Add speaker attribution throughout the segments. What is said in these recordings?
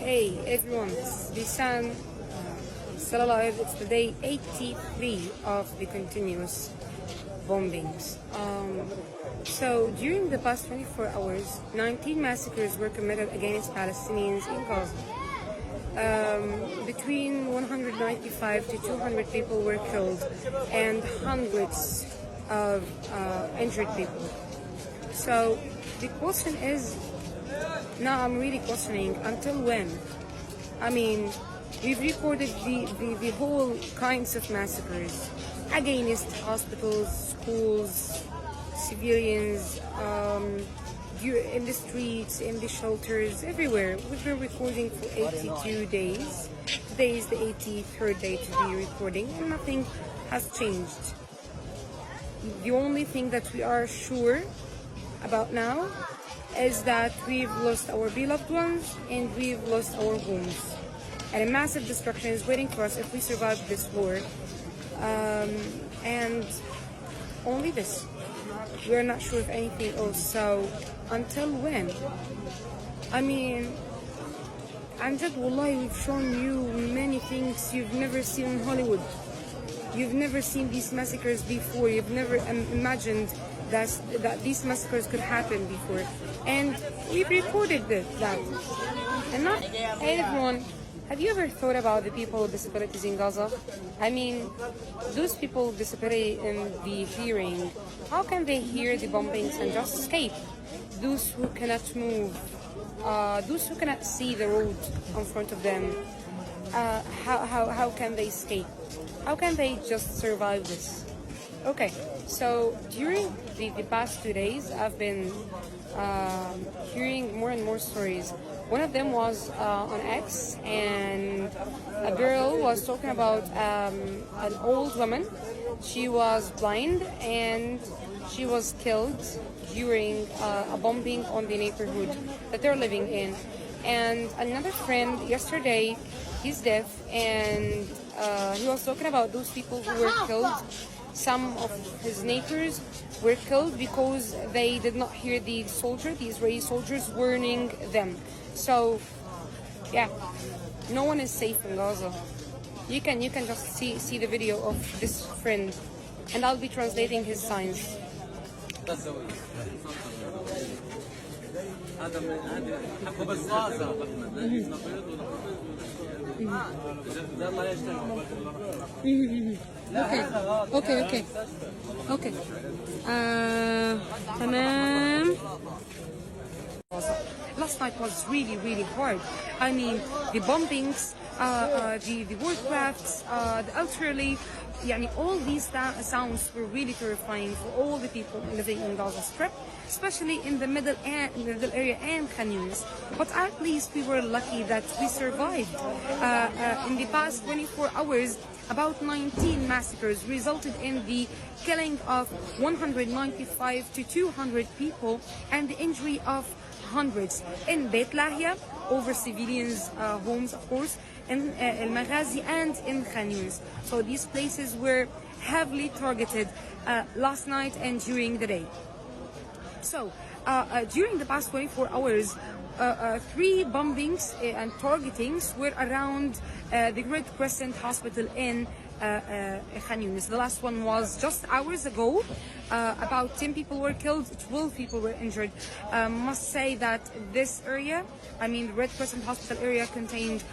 Speaker 1: Hey everyone, this is Bisan, still alive. It's the day 83 of the continuous bombings. So during the past 24 hours, 19 massacres were committed against Palestinians in Gaza. Between 195 to 200 people were killed and hundreds of injured people. So the question is, now I'm really questioning, until when? I mean, we've recorded the whole kinds of massacres against hospitals, schools, civilians, in the streets, in the shelters, everywhere. We've been recording for 82 days. Today is the 83rd day to be recording, and nothing has changed. The only thing that we are sure about now is that we've lost our beloved ones and we've lost our homes. And a massive destruction is waiting for us if we survive this war. And only this. We're not sure of anything else. So, until when? I mean, Amjad, wallahi, we've shown you many things you've never seen in Hollywood. You've never seen these massacres before. You've never imagined that these massacres could happen before. And we've recorded that. And not everyone. Have you ever thought about the people with disabilities in Gaza? I mean, those people with disability in the hearing, how can they hear the bombings and just escape? Those who cannot move, those who cannot see the road in front of them, how can they escape? How can they just survive this? Okay, so during the past 2 days, I've been hearing more and more stories. One of them was on X, and a girl was talking about an old woman. She was blind and she was killed during a bombing on the neighborhood that they're living in. And another friend yesterday, he's deaf, and he was talking about those people who were killed. Some of his neighbors were killed because they did not hear the Israeli soldiers warning them. So, yeah, no one is safe in Gaza. You can just see the video of this friend, and I'll be translating his signs. Okay. تمام. Last night was really hard. I mean, the bombings, the warcrafts, the elderly, all these sounds were really terrifying for all the people living in Gaza Strip, especially in the middle area and Khan Yunis. But at least we were lucky that we survived. In the past 24 hours, about 19 massacres resulted in the killing of 195 to 200 people and the injury of hundreds in Beit Lahia, over civilians' homes, of course, in El Maghazi and in Khan Yunis. So these places were heavily targeted last night and during the day. So during the past 24 hours, 3 bombings and targetings were around the Red Crescent Hospital in Khan Yunis. The last one was just hours ago. About 10 people were killed, 12 people were injured. Must say that this area, the Red Crescent Hospital area, contained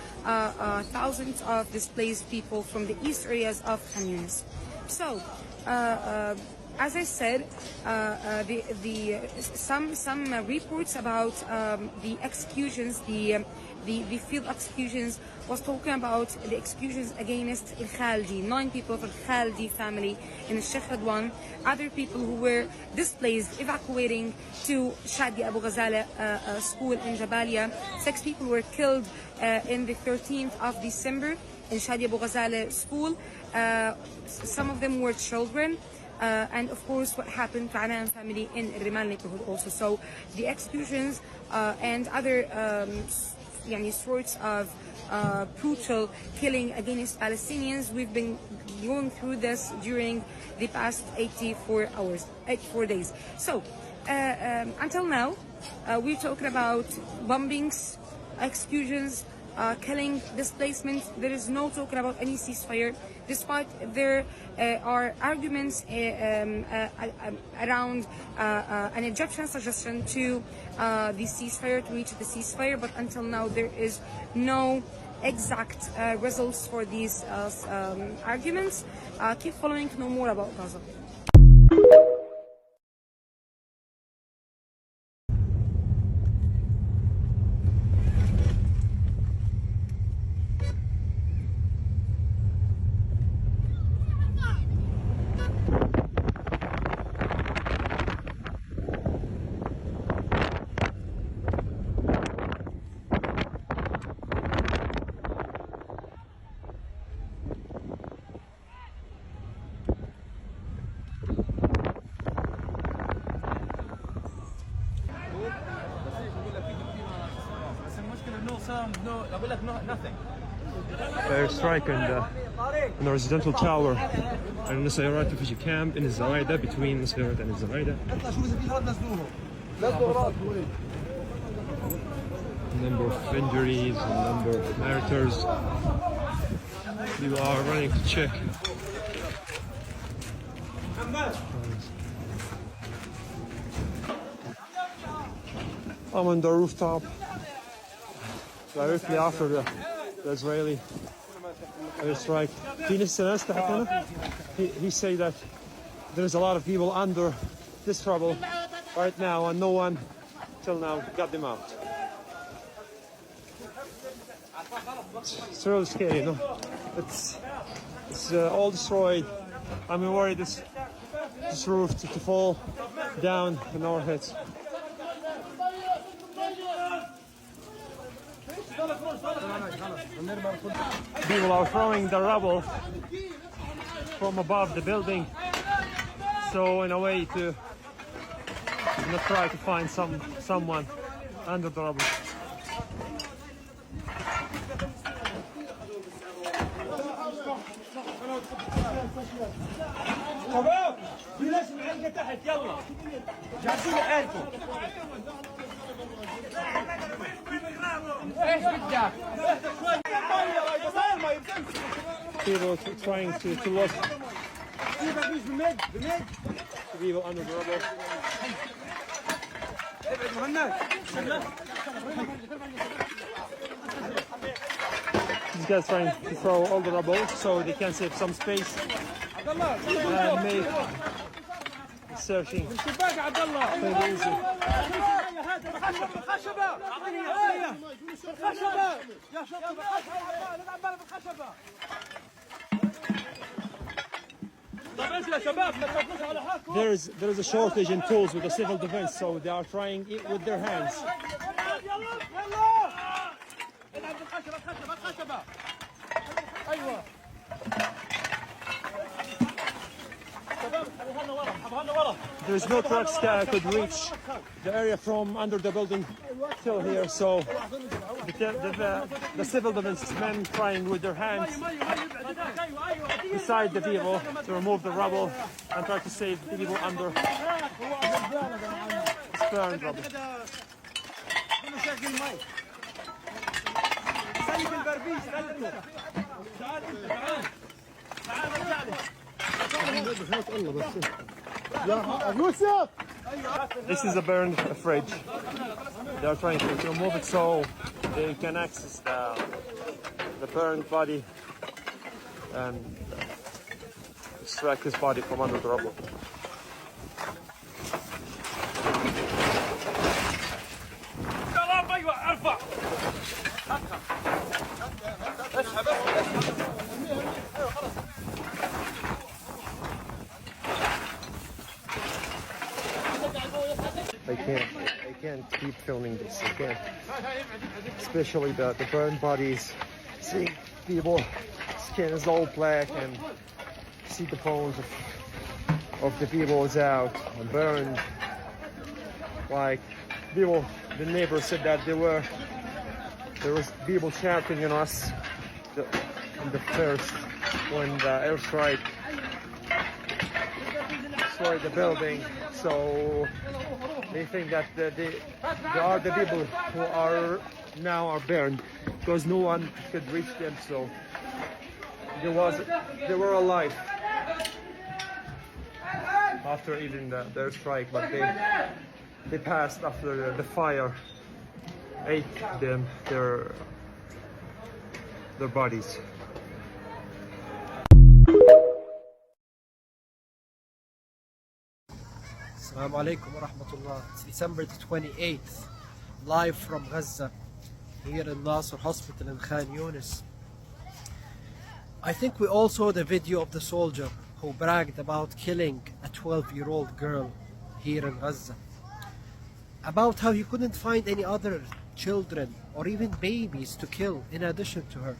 Speaker 1: thousands of displaced people from the east areas of Khan Yunis. So, as I said, some reports about the executions, the field executions, was talking about the executions against Al-Khaldi, 9 people of Al-Khaldi family in Sheikh Radwan, other people who were displaced, evacuating to Shadi Abu Ghazala school in Jabalia. 6 people were killed in the 13th of December in Shadi Abu Ghazala school. Some of them were children. And of course, what happened to RNN family in Rimal neighborhood also. So the executions and other sorts of brutal killing against Palestinians, we've been going through this during the past 84 days. So until now, we're talking about bombings, executions, killing, displacement. There is no talking about any ceasefire, despite there are arguments around an Egyptian suggestion to the ceasefire, to reach the ceasefire, but until now there is no exact results for these arguments. Keep following to know more about Gaza.
Speaker 2: Airstrike in the residential tower and the Sayyarat refugee camp in Zaida, between Sayyarat and Zaida. Number of injuries, number of martyrs. We are running to check. I'm on the rooftop directly after the Israeli airstrike. He said that there's a lot of people under this trouble right now, and no one till now got them out. It's really scary, you know. It's all destroyed. I'm worried this roof to fall down on our heads. People are throwing the rubble from above the building, so in a way to try to find someone under the rubble. People trying to look people under the rubble. These guys trying to throw all the rubble so they can save some space and make searching pretty easy. There is a shortage in tools with the civil defense, so they are trying it with their hands. There is no trucks that could reach the area from under the building till here, so the civil defense men trying with their hands beside the people to remove the rubble and try to save the people under this burned rubble. This is a burned fridge. They are trying to remove it so they can access the burned body and extract his body from under the rubble. I can't keep filming this. I can't, especially the burned bodies. See people, skin is all black, and see the bones of the people is out and burned. Like people, the neighbors said that there was people shouting on us in the first when the airstrike destroyed the building. So they think that there are the people who are now burned. because no one could reach them, so they were alive after even their strike, but they passed after the fire ate them, their bodies.
Speaker 3: Assalamu alaikum wa rahmatullah. It's December the 28th, live from Gaza, here in Nasser Hospital in Khan Yunis. I think we all saw the video of the soldier who bragged about killing a 12-year-old girl here in Gaza. About how he couldn't find any other children or even babies to kill in addition to her.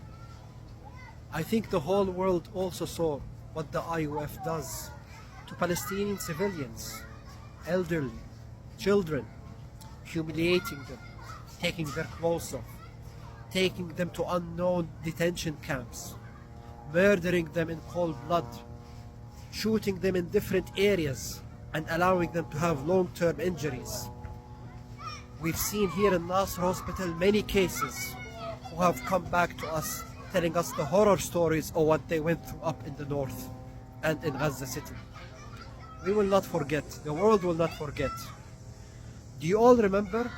Speaker 3: I think the whole world also saw what the IOF does to Palestinian civilians, elderly, children, humiliating them, taking their clothes off, taking them to unknown detention camps, murdering them in cold blood, shooting them in different areas and allowing them to have long-term injuries. We've seen here in Nasser Hospital many cases who have come back to us telling us the horror stories of what they went through up in the north and in Gaza City. We will not forget, the world will not forget. Do you all remember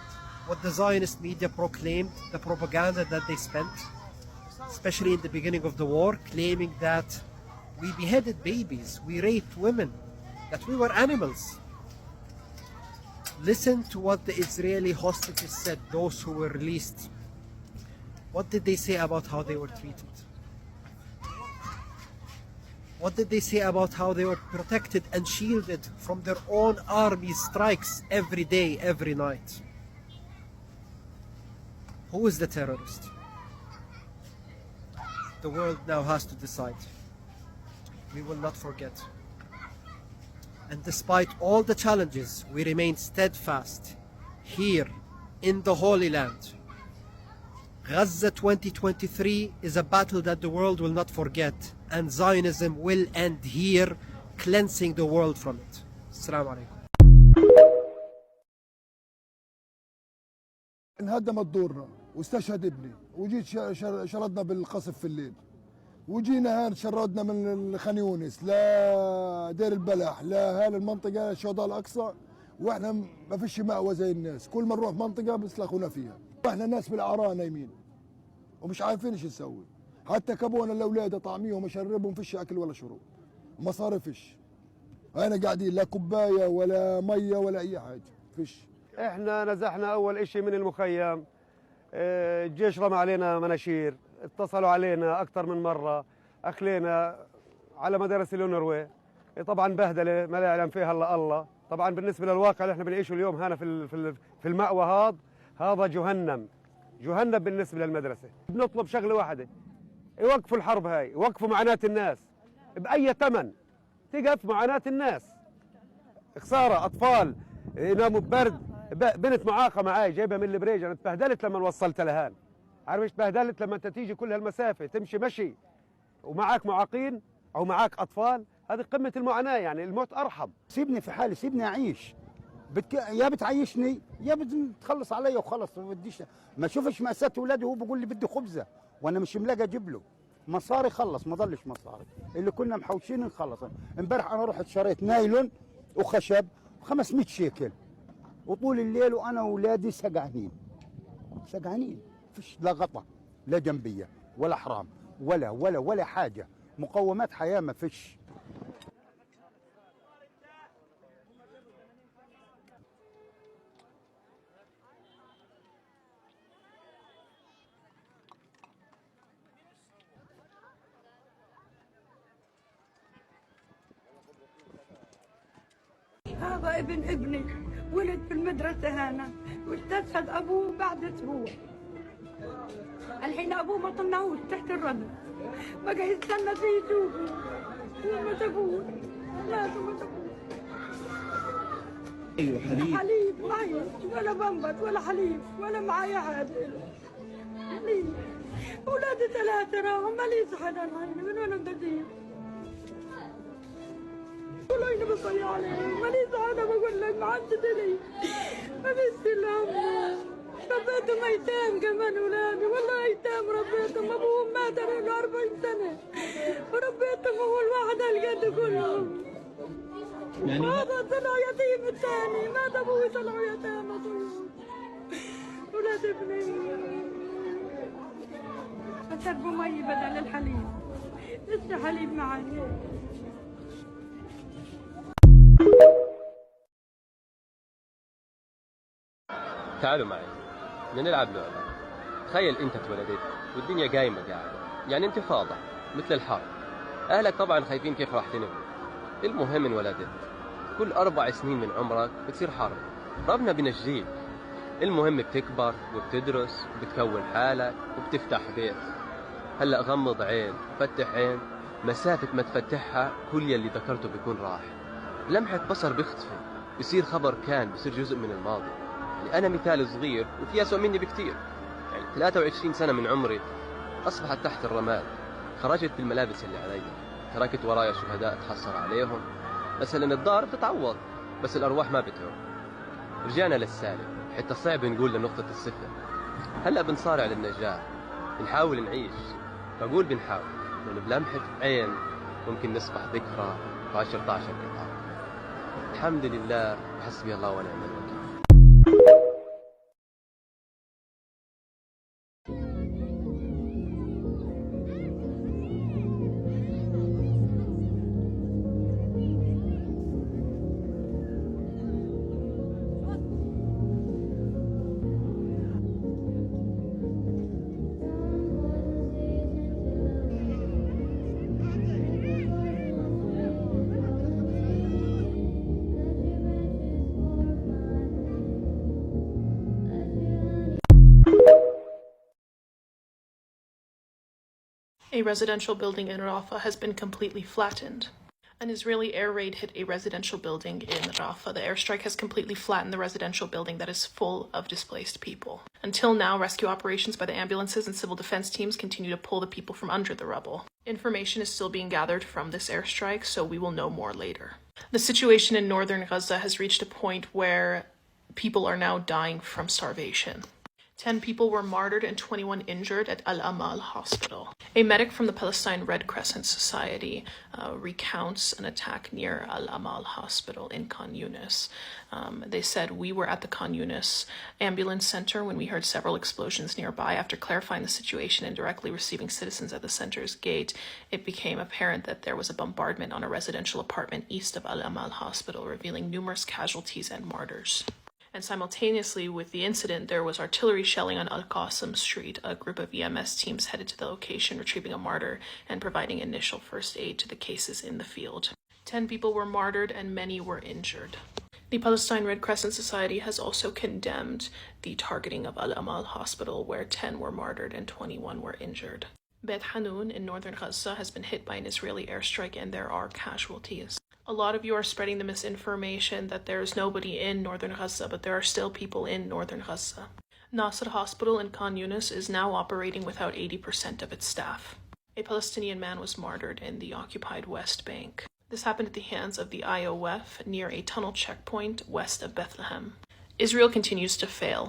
Speaker 3: what the Zionist media proclaimed, the propaganda that they spent, especially in the beginning of the war, claiming that we beheaded babies, we raped women, that we were animals? Listen to what the Israeli hostages said, those who were released. What did they say about how they were treated? What did they say about how they were protected and shielded from their own army's strikes every day, every night? Who is the terrorist? The world now has to decide. We will not forget. And despite all the challenges, we remain steadfast here in the Holy Land. Gaza 2023 is a battle that the world will not forget, and Zionism will end here, cleansing the world from it. Assalamu alaikum.
Speaker 4: انهدمت دورنا واستشهد ابني وجيت شردنا بالقصف في الليل وجينا هان شردنا من خان يونس لا دير البلح لا هان المنطقه الشهداء الاقصى واحنا ما فيش مأوى زي الناس كل ما نروح منطقه بيسلخونا فيها واحنا ناس بالاعراء نايمين ومش عارفين ايش نسوي حتى كبونا الاولاد طعميهم وشربهم فيش اكل ولا شرب مصاري فيش انا قاعدين لا كوبايه ولا ميه ولا اي حاجه فيش.
Speaker 5: احنا نزحنا اول شيء من المخيم، الجيش رمى علينا مناشير، اتصلوا علينا اكثر من مره، اخلينا على مدارس اليونروي، طبعا بهدله ما لا يعلم فيها الا الله. طبعا بالنسبه للواقع اللي احنا بنعيشه اليوم هنا في المأوى هذا جهنم بالنسبه للمدرسه. بنطلب شغله واحده، يوقفوا الحرب هاي، يوقفوا معاناه الناس باي ثمن، تقف معاناه الناس. خساره اطفال يناموا ببرد، بنت معاقه معاي جايبها من البريج، انا اتبهدلت لما وصلت لهان. عارف ايش اتبهدلت لما انت تيجي كل هالمسافه تمشي مشي ومعاك معاقين او معاك اطفال، هذه قمه المعاناه، يعني الموت ارحم.
Speaker 6: سيبني في حالي، سيبني اعيش. يا بتعيشني يا بتخلص عليا وخلص، ما بديش ما اشوفش مأساة اولادي وهو بيقول لي بدي خبزه وانا مش ملاقي اجيب له مصاري. خلص ما ضلش مصاري، اللي كنا محوشين نخلص. امبارح انا رحت شريت نايلون وخشب 500 شيكل وطول الليل وانا واولادي سقعانين فيش لا غطا لا جنبيه ولا حرام ولا حاجه، مقومات حياه ما فيش.
Speaker 7: هذا ابني ولد في المدرسة هنا واستشهد أبوه بعد أسبوع. الحين أبوه ما طلعوش تحت الرمل، بقى يستنى فيه يشوفه وما شافوه، لازم ما شافوه.
Speaker 3: أيوة
Speaker 7: حليب معي ولا بنبت ولا حليب ولا معايا حاجة. حليب أولادي 3 راحوا ماليش حدا الحين، من وين بدي؟ والله بصلي عليه ماليش حدا، بقول لك ما عندي دليل، ما فيش الا امه ربيتهم ايتام كمان اولادي، والله ايتام ربيتهم، ابوهم مات له 40 سنه وربيتهم هو الواحد هالقد كلهم. يعني هذا طلع يتيم الثاني، مات ابوي طلعوا يتامى طيور اولاد ابني. فشربوا مي بدل الحليب، لسه حليب معي.
Speaker 8: تعالوا معي بدنا نلعب لعبة. تخيل انت اتولدت والدنيا قايمة قاعدة، يعني انتفاضة مثل الحرب. اهلك طبعا خايفين كيف راح تنمو. المهم انولدت، كل 4 سنين من عمرك بتصير حرب، ربنا بنجيك. المهم بتكبر وبتدرس وبتكون حالك وبتفتح بيت. هلا غمض عين فتح عين، مسافة ما تفتحها كل يلي ذكرته بيكون راح. لمحة بصر بيختفي، بصير خبر كان، بصير جزء من الماضي. يعني أنا مثال صغير وفي أسوأ مني بكتير. يعني 23 سنة من عمري أصبحت تحت الرماد. خرجت بالملابس اللي علي، تركت ورايا شهداء تحصر عليهم. مثلا الدار بتتعوض بس الأرواح ما بتعود. رجعنا للسالب، حتى صعب نقول لنقطة الصفر. هلأ بنصارع للنجاة، بنحاول نعيش. بقول بنحاول لأنه بلمحة عين ممكن نصبح ذكرى في 10 قطعة. الحمد لله، حسبي الله ونعم الوكيل.
Speaker 9: A residential building in Rafah has been completely flattened. An Israeli air raid hit a residential building in Rafah. The airstrike has completely flattened the residential building that is full of displaced people. Until now, rescue operations by the ambulances and civil defense teams continue to pull the people from under the rubble. Information is still being gathered from this airstrike, so we will know more later. The situation in northern Gaza has reached a point where people are now dying from starvation. 10 people were martyred and 21 injured at Al-Amal hospital. A medic from the Palestine Red Crescent Society recounts an attack near Al-Amal hospital in Khan Yunis. They said, "We were at the Khan Yunis ambulance center when we heard several explosions nearby. After clarifying the situation and directly receiving citizens at the center's gate, it became apparent that there was a bombardment on a residential apartment east of Al-Amal hospital, revealing numerous casualties and martyrs." And simultaneously with the incident, there was artillery shelling on Al-Qasim Street. A group of EMS teams headed to the location, retrieving a martyr and providing initial first aid to the cases in the field. 10 people were martyred and many were injured. The Palestine Red Crescent Society has also condemned the targeting of Al-Amal Hospital, where 10 were martyred and 21 were injured. Beit Hanun in northern Gaza has been hit by an Israeli airstrike and there are casualties. A lot of you are spreading the misinformation that there is nobody in northern Gaza, but there are still people in northern Gaza. Nasser Hospital in Khan Yunis is now operating without 80% of its staff. A Palestinian man was martyred in the occupied West Bank. This happened at the hands of the IOF near a tunnel checkpoint west of Bethlehem. Israel continues to fail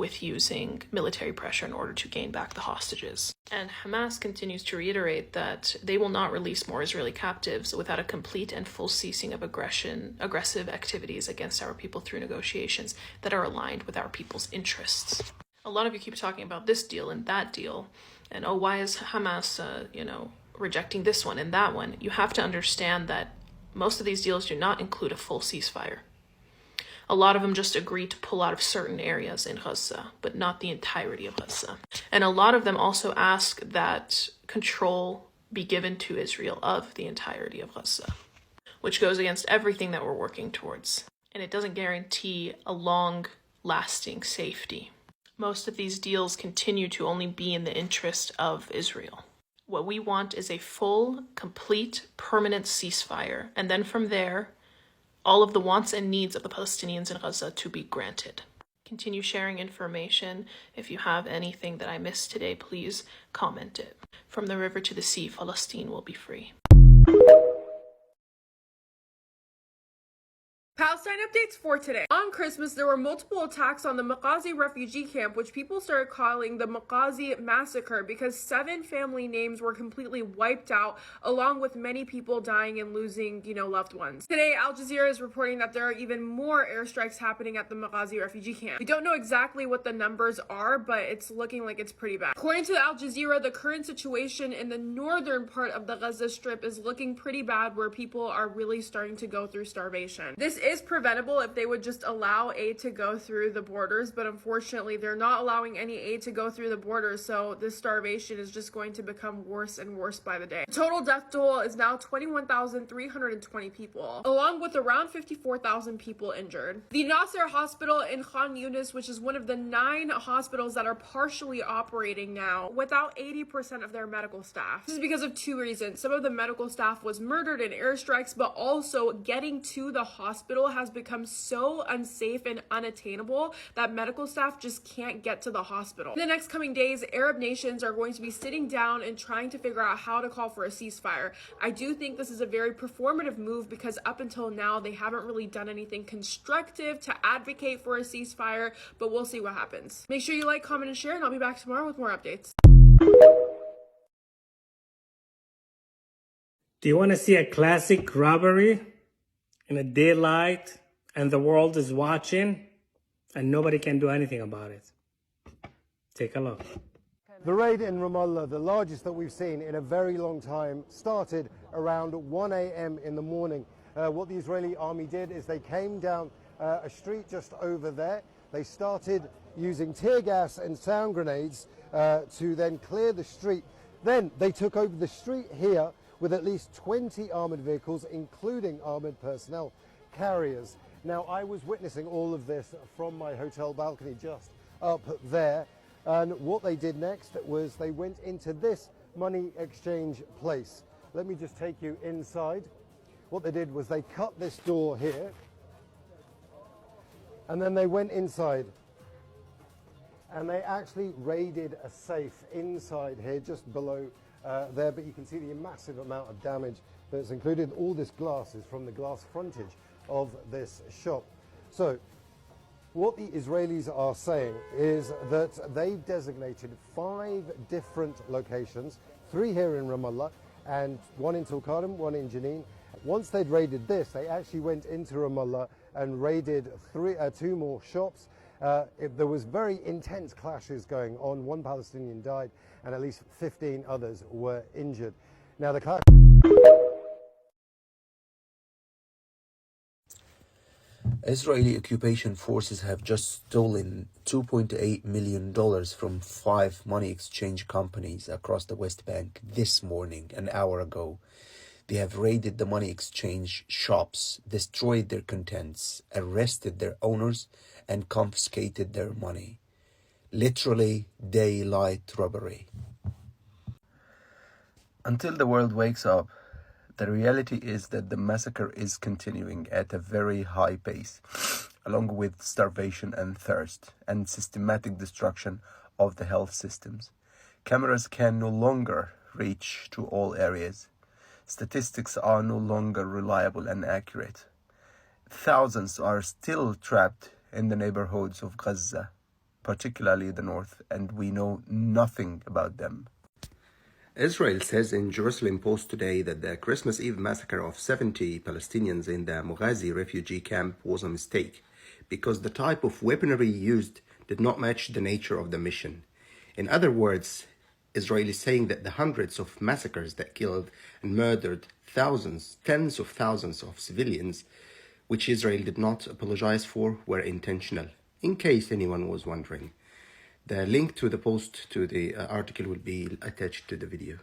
Speaker 9: with using military pressure in order to gain back the hostages. And Hamas continues to reiterate that they will not release more Israeli captives without a complete and full ceasing of aggressive activities against our people through negotiations that are aligned with our people's interests. A lot of you keep talking about this deal and that deal, and why is Hamas, rejecting this one and that one? You have to understand that most of these deals do not include a full ceasefire. A lot of them just agree to pull out of certain areas in Gaza, but not the entirety of Gaza. And a lot of them also ask that control be given to Israel of the entirety of Gaza, which goes against everything that we're working towards. And it doesn't guarantee a long-lasting safety. Most of these deals continue to only be in the interest of Israel. What we want is a full, complete, permanent ceasefire, and then from there, all of the wants and needs of the Palestinians in Gaza to be granted. Continue sharing information. If you have anything that I missed today, please comment it. From the river to the sea, Palestine will be free. Palestine updates for today. On Christmas, there were multiple attacks on the Maghazi refugee camp, which people started calling the Maghazi massacre because 7 family names were completely wiped out, along with many people dying and losing, loved ones. Today, Al Jazeera is reporting that there are even more airstrikes happening at the Maghazi refugee camp. We don't know exactly what the numbers are, but it's looking like it's pretty bad. According to Al Jazeera, the current situation in the northern part of the Gaza Strip is looking pretty bad, where people are really starting to go through starvation. This is preventable if they would just allow aid to go through the borders, but unfortunately they're not allowing any aid to go through the borders, so this starvation is just going to become worse and worse by the day. The total death toll is now 21,320 people, along with around 54,000 people injured. The Nasser Hospital in Khan Yunis, which is one of the 9 hospitals that are partially operating now without 80% of their medical staff. This is because of 2 reasons. Some of the medical staff was murdered in airstrikes, but also getting to the hospital has become so unsafe and unattainable that medical staff just can't get to the hospital. In the next coming days, Arab nations are going to be sitting down and trying to figure out how to call for a ceasefire. I do think this is a very performative move because up until now, they haven't really done anything constructive to advocate for a ceasefire, but we'll see what happens. Make sure you like, comment, and share, and I'll be back tomorrow with more updates.
Speaker 10: Do you want to see a classic robbery in a daylight and the world is watching and nobody can do anything about it? Take a look.
Speaker 2: The raid in Ramallah, the largest that we've seen in a very long time, started around 1 a.m. in the morning. What the Israeli army did is they came down a street just over there. They started using tear gas and sound grenades to then clear the street. Then they took over the street here with at least 20 armoured vehicles, including armoured personnel carriers. Now, I was witnessing all of this from my hotel balcony just up there, and what they did next was they went into this money exchange place. Let me just take you inside. What they did was they cut this door here, and then they went inside, and they actually raided a safe inside here, just below there, but you can see the massive amount of damage that's included. All this glass is from the glass frontage of this shop. So what the Israelis are saying is that they've designated 5 different locations, 3 here in Ramallah and 1 in Tulkarm, 1 in Jenin. Once they'd raided this, they actually went into Ramallah and raided 2 more shops. There was very intense clashes going on. 1 Palestinian died and at least 15 others were injured. Now the clash...
Speaker 11: Israeli occupation forces have just stolen $2.8 million from 5 money exchange companies across the West Bank this morning, an hour ago. They have raided the money exchange shops, destroyed their contents, arrested their owners, and confiscated their money. Literally daylight robbery. Until the world wakes up, the reality is that the massacre is continuing at a very high pace, along with starvation and thirst, and systematic destruction of the health systems. Cameras can no longer reach to all areas. Statistics are no longer reliable and accurate. Thousands are still trapped in the neighborhoods of Gaza, particularly the north, and we know nothing about them.
Speaker 12: Israel says in Jerusalem Post today that the Christmas Eve massacre of 70 Palestinians in the Maghazi refugee camp was a mistake because the type of weaponry used did not match the nature of the mission. In other words, Israel is saying that the hundreds of massacres that killed and murdered thousands, tens of thousands of civilians, which Israel did not apologize for, were intentional, in case anyone was wondering. The link to the post to the article will be attached to the video.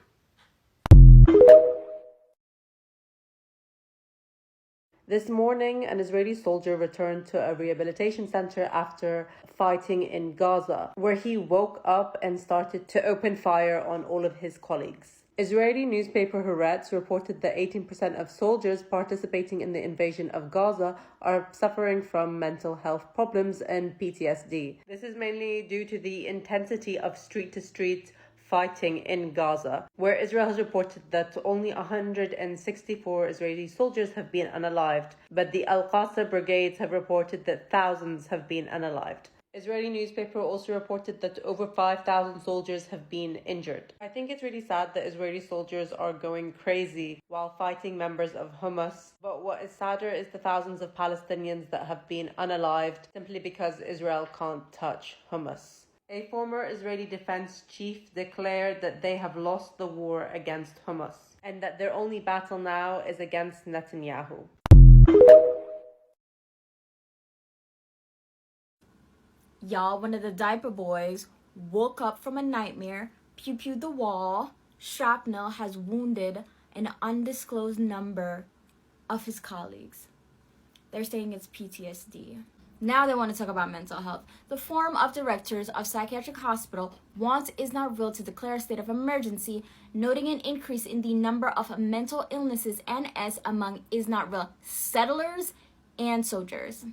Speaker 13: This morning, an Israeli soldier returned to a rehabilitation center after fighting in Gaza, where he woke up and started to open fire on all of his colleagues. Israeli newspaper Haaretz reported that 18% of soldiers participating in the invasion of Gaza are suffering from mental health problems and PTSD. This is mainly due to the intensity of street-to-street fighting in Gaza, where Israel has reported that only 164 Israeli soldiers have been unalived, but the Al-Qasr brigades have reported that thousands have been unalived. Israeli newspaper also reported that over 5,000 soldiers have been injured. I think it's really sad that Israeli soldiers are going crazy while fighting members of Hamas, but what is sadder is the thousands of Palestinians that have been unalived simply because Israel can't touch Hamas. A former Israeli defense chief declared that they have lost the war against Hamas and that their only battle now is against Netanyahu.
Speaker 14: Y'all, one of the diaper boys woke up from a nightmare, pew-pewed the wall. Shrapnel has wounded an undisclosed number of his colleagues. They're saying it's PTSD. Now they want to talk about mental health. The Forum of Directors of Psychiatric Hospital wants Israel to declare a state of emergency, noting an increase in the number of mental illnesses (NS) among Israel settlers and soldiers.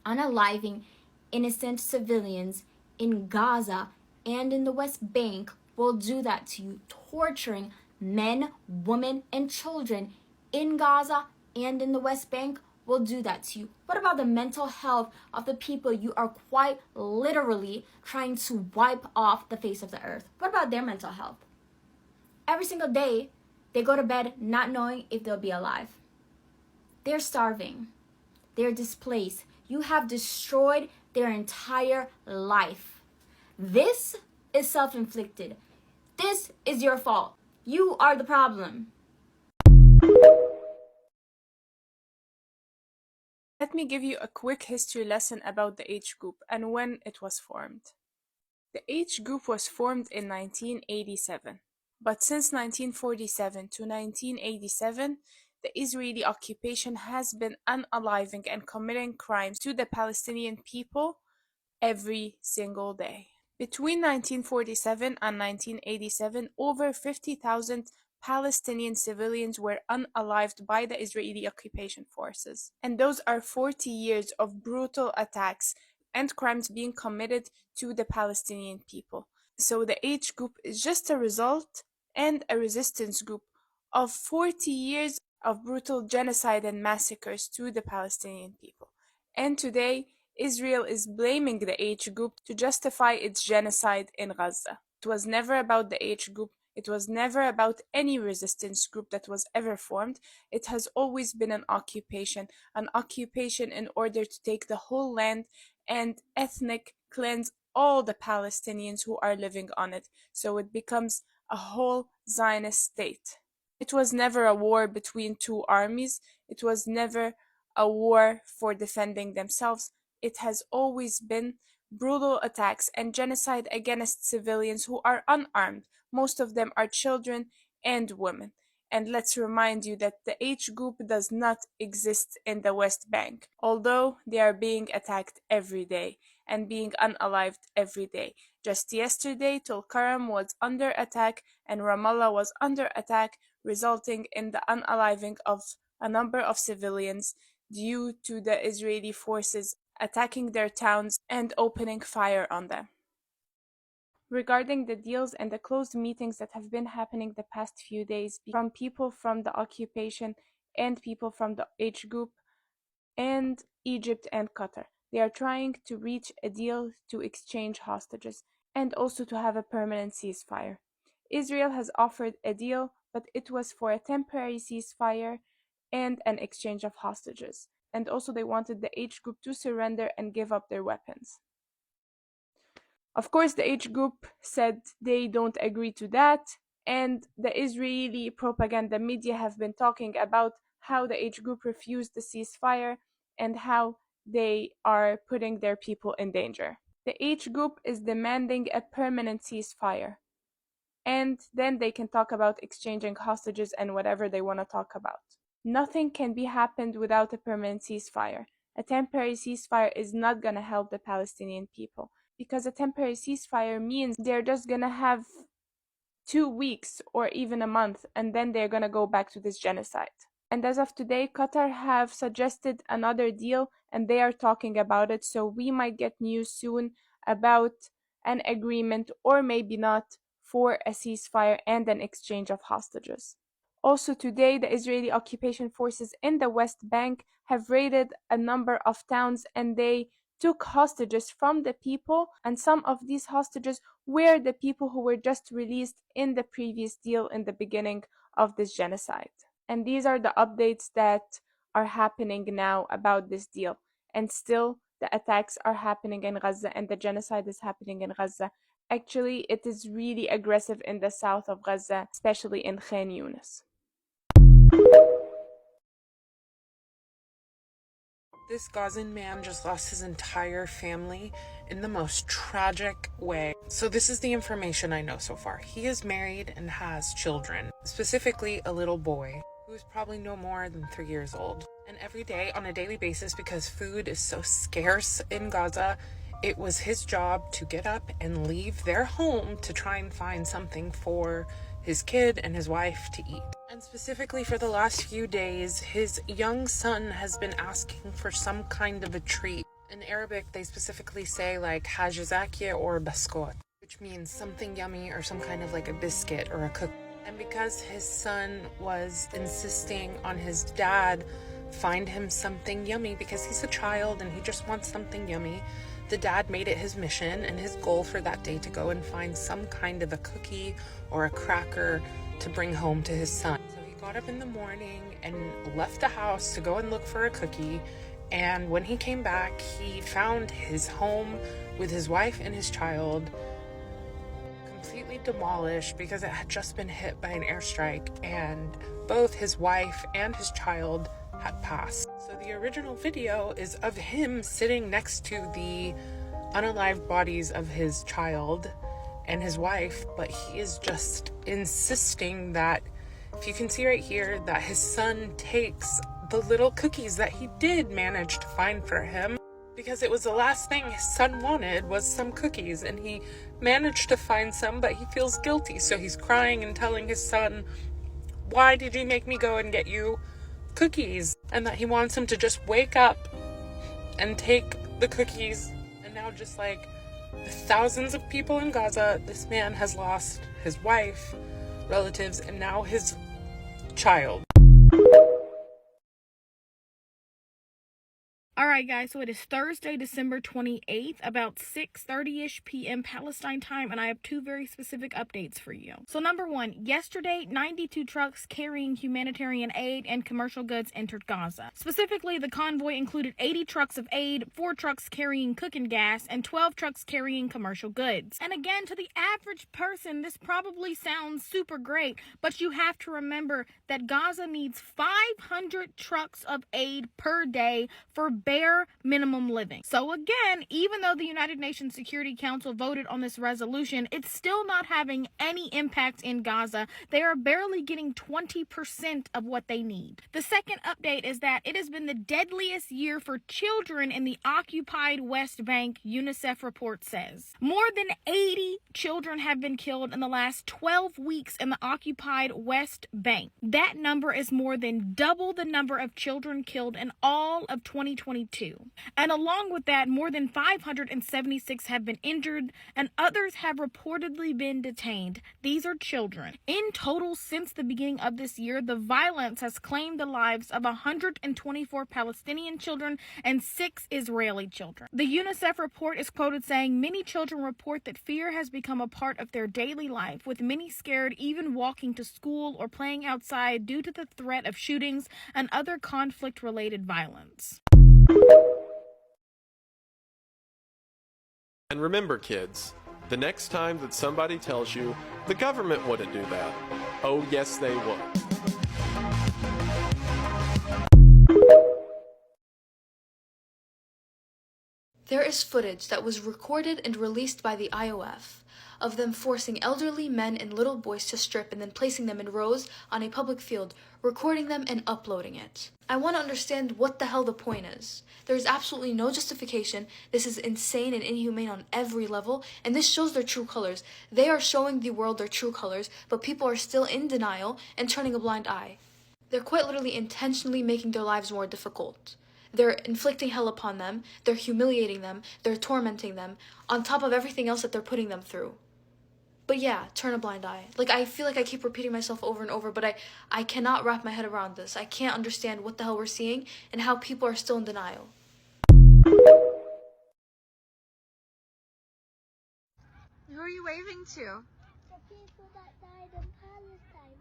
Speaker 14: Unaliving innocent civilians in Gaza and in the West Bank will do that to you. Torturing men, women, and children in Gaza and in the West Bank will do that to you. What about the mental health of the people you are quite literally trying to wipe off the face of the earth? What about their mental health? Every single day, they go to bed not knowing if they'll be alive. They're starving. They're displaced. You have destroyed their entire life. This is self-inflicted. This is your fault. You are the problem.
Speaker 9: Let me give you a quick history lesson about the H group and when it was formed. The H group was formed in 1987, but since 1947 to 1987, the Israeli occupation has been unaliving and committing crimes to the Palestinian people every single day. Between 1947 and 1987, over 50,000 Palestinian civilians were unalived by the Israeli occupation forces. And those are 40 years of brutal attacks and crimes being committed to the Palestinian people. So the H group is just a result and a resistance group of 40 years of brutal genocide and massacres to the Palestinian people. And today, Israel is blaming the H group to justify its genocide in Gaza. It was never about the H group. It was never about any resistance group that was ever formed. It has always been an occupation in order to take the whole land and ethnic cleanse all the Palestinians who are living on it. So it becomes a whole Zionist state. It was never a war between two armies. It was never a war for defending themselves. It has always been brutal attacks and genocide against civilians who are unarmed. Most of them are children and women. And let's remind you that the H group does not exist in the West Bank, although they are being attacked every day and being unalived every day. Just yesterday, Tulkarm was under attack and Ramallah was under attack, resulting in the unaliving of a number of civilians due to the Israeli forces attacking their towns and opening fire on them. Regarding the deals and the closed meetings that have been happening the past few days from people from the occupation and people from the H group and Egypt and Qatar, they are trying to reach a deal to exchange hostages and also to have a permanent ceasefire. Israel has offered a deal, but it was for a temporary ceasefire and an exchange of hostages. And also they wanted the H group to surrender and give up their weapons. Of course, the H group said they don't agree to that, and the Israeli propaganda media have been talking about how the H group refused the ceasefire and how they are putting their people in danger. The H group is demanding a permanent ceasefire, and then they can talk about exchanging hostages and whatever they want to talk about. Nothing can be happened without a permanent ceasefire. A temporary ceasefire is not going to help the Palestinian people, because a temporary ceasefire means they're just going to have 2 weeks or even a month, and then they're going to go back to this genocide. And as of today, Qatar have suggested another deal, and they are talking about it, so we might get news soon about an agreement, or maybe not,
Speaker 15: for a ceasefire and an exchange of hostages. Also today, the Israeli occupation forces in the West Bank have raided a number of towns and they took hostages from the people, and some of these hostages were the people who were just released in the previous deal in the beginning of this genocide. And these are the updates that are happening now about this deal. And still, the attacks are happening in Gaza and the genocide is happening in Gaza. Actually, it is really aggressive in the south of Gaza, especially in Khan Yunis.
Speaker 16: This Gazan man just lost his entire family in the most tragic way. So this is the information I know so far. He is married and has children, specifically a little boy who is probably no more than 3 years old. And every day, on a daily basis, because food is so scarce in Gaza, it was his job to get up and leave their home to try and find something for his kid and his wife to eat. And specifically for the last few days, his young son has been asking for some kind of a treat. In Arabic, they specifically say like hajazakia or baskot, which means something yummy or some kind of like a biscuit or a cookie. And because his son was insisting on his dad find him something yummy because he's a child and he just wants something yummy, the dad made it his mission and his goal for that day to go and find some kind of a cookie or a cracker to bring home to his son. So he got up in the morning and left the house to go and look for a cookie. And when he came back, he found his home with his wife and his child completely demolished because it had just been hit by an airstrike and both his wife and his child had passed. So the original video is of him sitting next to the unalived bodies of his child and his wife, but he is just insisting that, if you can see right here, that his son takes the little cookies that he did manage to find for him, because it was the last thing his son wanted was some cookies, and he managed to find some, but he feels guilty, so he's crying and telling his son, why did you make me go and get you cookies? And that he wants him to just wake up and take the cookies. And now, just like the thousands of people in Gaza, this man has lost his wife, relatives, and now his child.
Speaker 17: Alright guys, so it is Thursday, December 28th, about 6:30ish p.m. Palestine time, and I have two very specific updates for you. So number one, yesterday, 92 trucks carrying humanitarian aid and commercial goods entered Gaza. Specifically, the convoy included 80 trucks of aid, 4 trucks carrying cooking gas, and 12 trucks carrying commercial goods. And again, to the average person, this probably sounds super great, but you have to remember that Gaza needs 500 trucks of aid per day for bare minimum living. So again, even though the United Nations Security Council voted on this resolution, it's still not having any impact in Gaza. They are barely getting 20% of what they need. The second update is that it has been the deadliest year for children in the occupied West Bank, UNICEF report says. More than 80 children have been killed in the last 12 weeks in the occupied West Bank. That number is more than double the number of children killed in all of 2022. And along with that, more than 576 have been injured and others have reportedly been detained. These are children. In total, since the beginning of this year, the violence has claimed the lives of 124 Palestinian children and 6 Israeli children. The UNICEF report is quoted saying, many children report that fear has become a part of their daily life, with many scared even walking to school or playing outside due to the threat of shootings and other conflict-related violence.
Speaker 18: And remember, kids, the next time that somebody tells you the government wouldn't do that, oh yes they would.
Speaker 19: There is footage that was recorded and released by the IOF of them forcing elderly men and little boys to strip and then placing them in rows on a public field, recording them and uploading it. I want to understand what the hell the point is. There is absolutely no justification. This is insane and inhumane on every level, and this shows their true colors. They are showing the world their true colors, but people are still in denial and turning a blind eye. They're quite literally intentionally making their lives more difficult. They're inflicting hell upon them, they're humiliating them, they're tormenting them, on top of everything else that they're putting them through. But yeah, turn a blind eye. Like, I feel like I keep repeating myself over and over, but I cannot wrap my head around this. I can't understand what the hell we're seeing and how people are still in denial.
Speaker 20: Who are you waving to? The people that died in Palestine.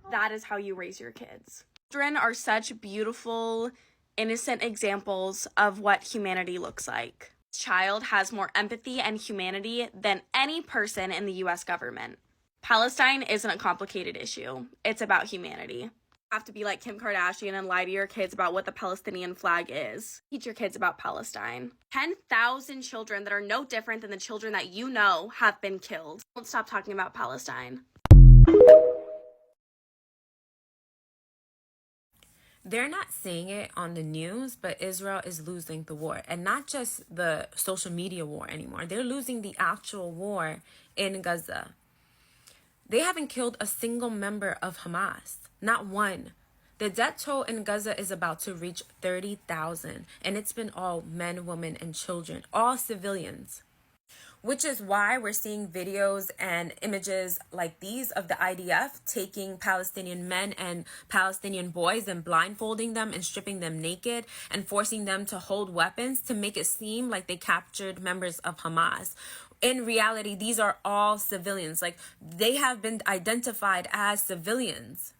Speaker 21: That is how you raise your kids. Children are such beautiful, innocent examples of what humanity looks like. This child has more empathy and humanity than any person in the US government. Palestine isn't a complicated issue. It's about humanity. You have to be like Kim Kardashian and lie to your kids about what the Palestinian flag is. Teach your kids about Palestine. 10,000 children that are no different than the children that you know have been killed. Don't stop talking about Palestine.
Speaker 22: They're not seeing it on the news, but Israel is losing the war. And not just the social media war anymore. They're losing the actual war in Gaza. They haven't killed a single member of Hamas. Not one. The death toll in Gaza is about to reach 30,000. And it's been all men, women, and children. All civilians. Which is why we're seeing videos and images like these of the IDF taking Palestinian men and Palestinian boys and blindfolding them and stripping them naked and forcing them to hold weapons to make it seem like they captured members of Hamas. In reality, these are all civilians. Like, they have been identified as civilians.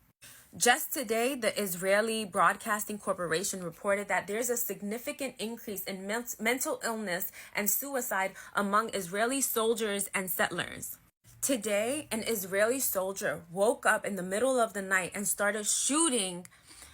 Speaker 22: Just today, the Israeli Broadcasting Corporation reported that there's a significant increase in mental illness and suicide among Israeli soldiers and settlers. Today, an Israeli soldier woke up in the middle of the night and started shooting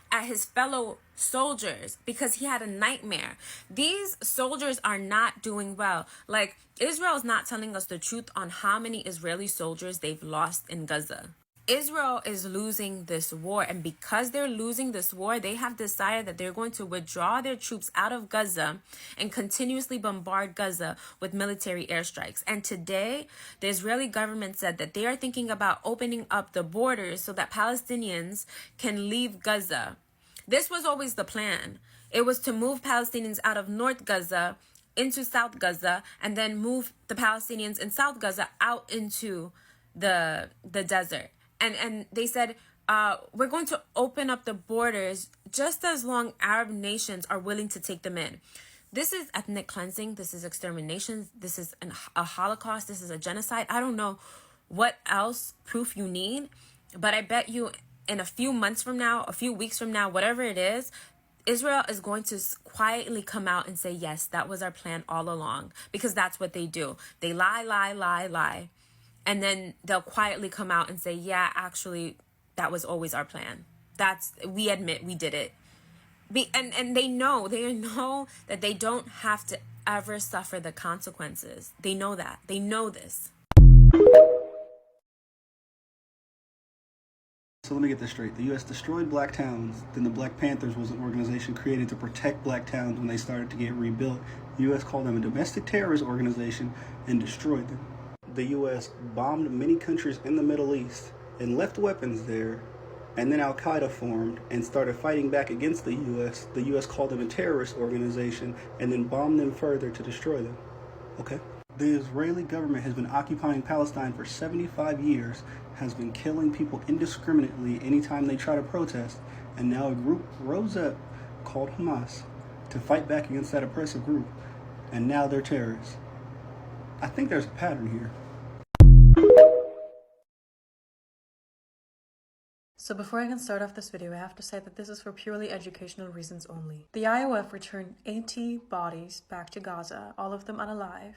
Speaker 22: at his fellow soldiers because he had a nightmare. These soldiers are not doing well. Like, Israel is not telling us the truth on how many Israeli soldiers they've lost in Gaza. Israel is losing this war, and because they're losing this war, they have decided that they're going to withdraw their troops out of Gaza and continuously bombard Gaza with military airstrikes. And today, the Israeli government said that they are thinking about opening up the borders so that Palestinians can leave Gaza. This was always the plan. It was to move Palestinians out of North Gaza into South Gaza, and then move the Palestinians in South Gaza out into the desert. And they said, we're going to open up the borders just as long Arab nations are willing to take them in. This is ethnic cleansing. This is extermination. This is a Holocaust. This is a genocide. I don't know what else proof you need, but I bet you in a few months from now, a few weeks from now, whatever it is, Israel is going to quietly come out and say, yes, that was our plan all along, because that's what they do. They lie. And then they'll quietly come out and say, yeah, actually, that was always our plan. We admit we did it. And they know that they don't have to ever suffer the consequences. They know that. They know this.
Speaker 23: So let me get this straight. The U.S. destroyed black towns, then the Black Panthers was an organization created to protect black towns when they started to get rebuilt. The U.S. called them a domestic terrorist organization and destroyed them. The U.S. bombed many countries in the Middle East and left weapons there, and then Al-Qaeda formed and started fighting back against the U.S. The U.S. called them a terrorist organization and then bombed them further to destroy them. Okay? The Israeli government has been occupying Palestine for 75 years, has been killing people indiscriminately anytime they try to protest, and now a group rose up called Hamas to fight back against that oppressive group, and now they're terrorists. I think there's a pattern here.
Speaker 24: So before I can start off this video, I have to say that this is for purely educational reasons only. The IOF returned 80 bodies back to Gaza, all of them unalived,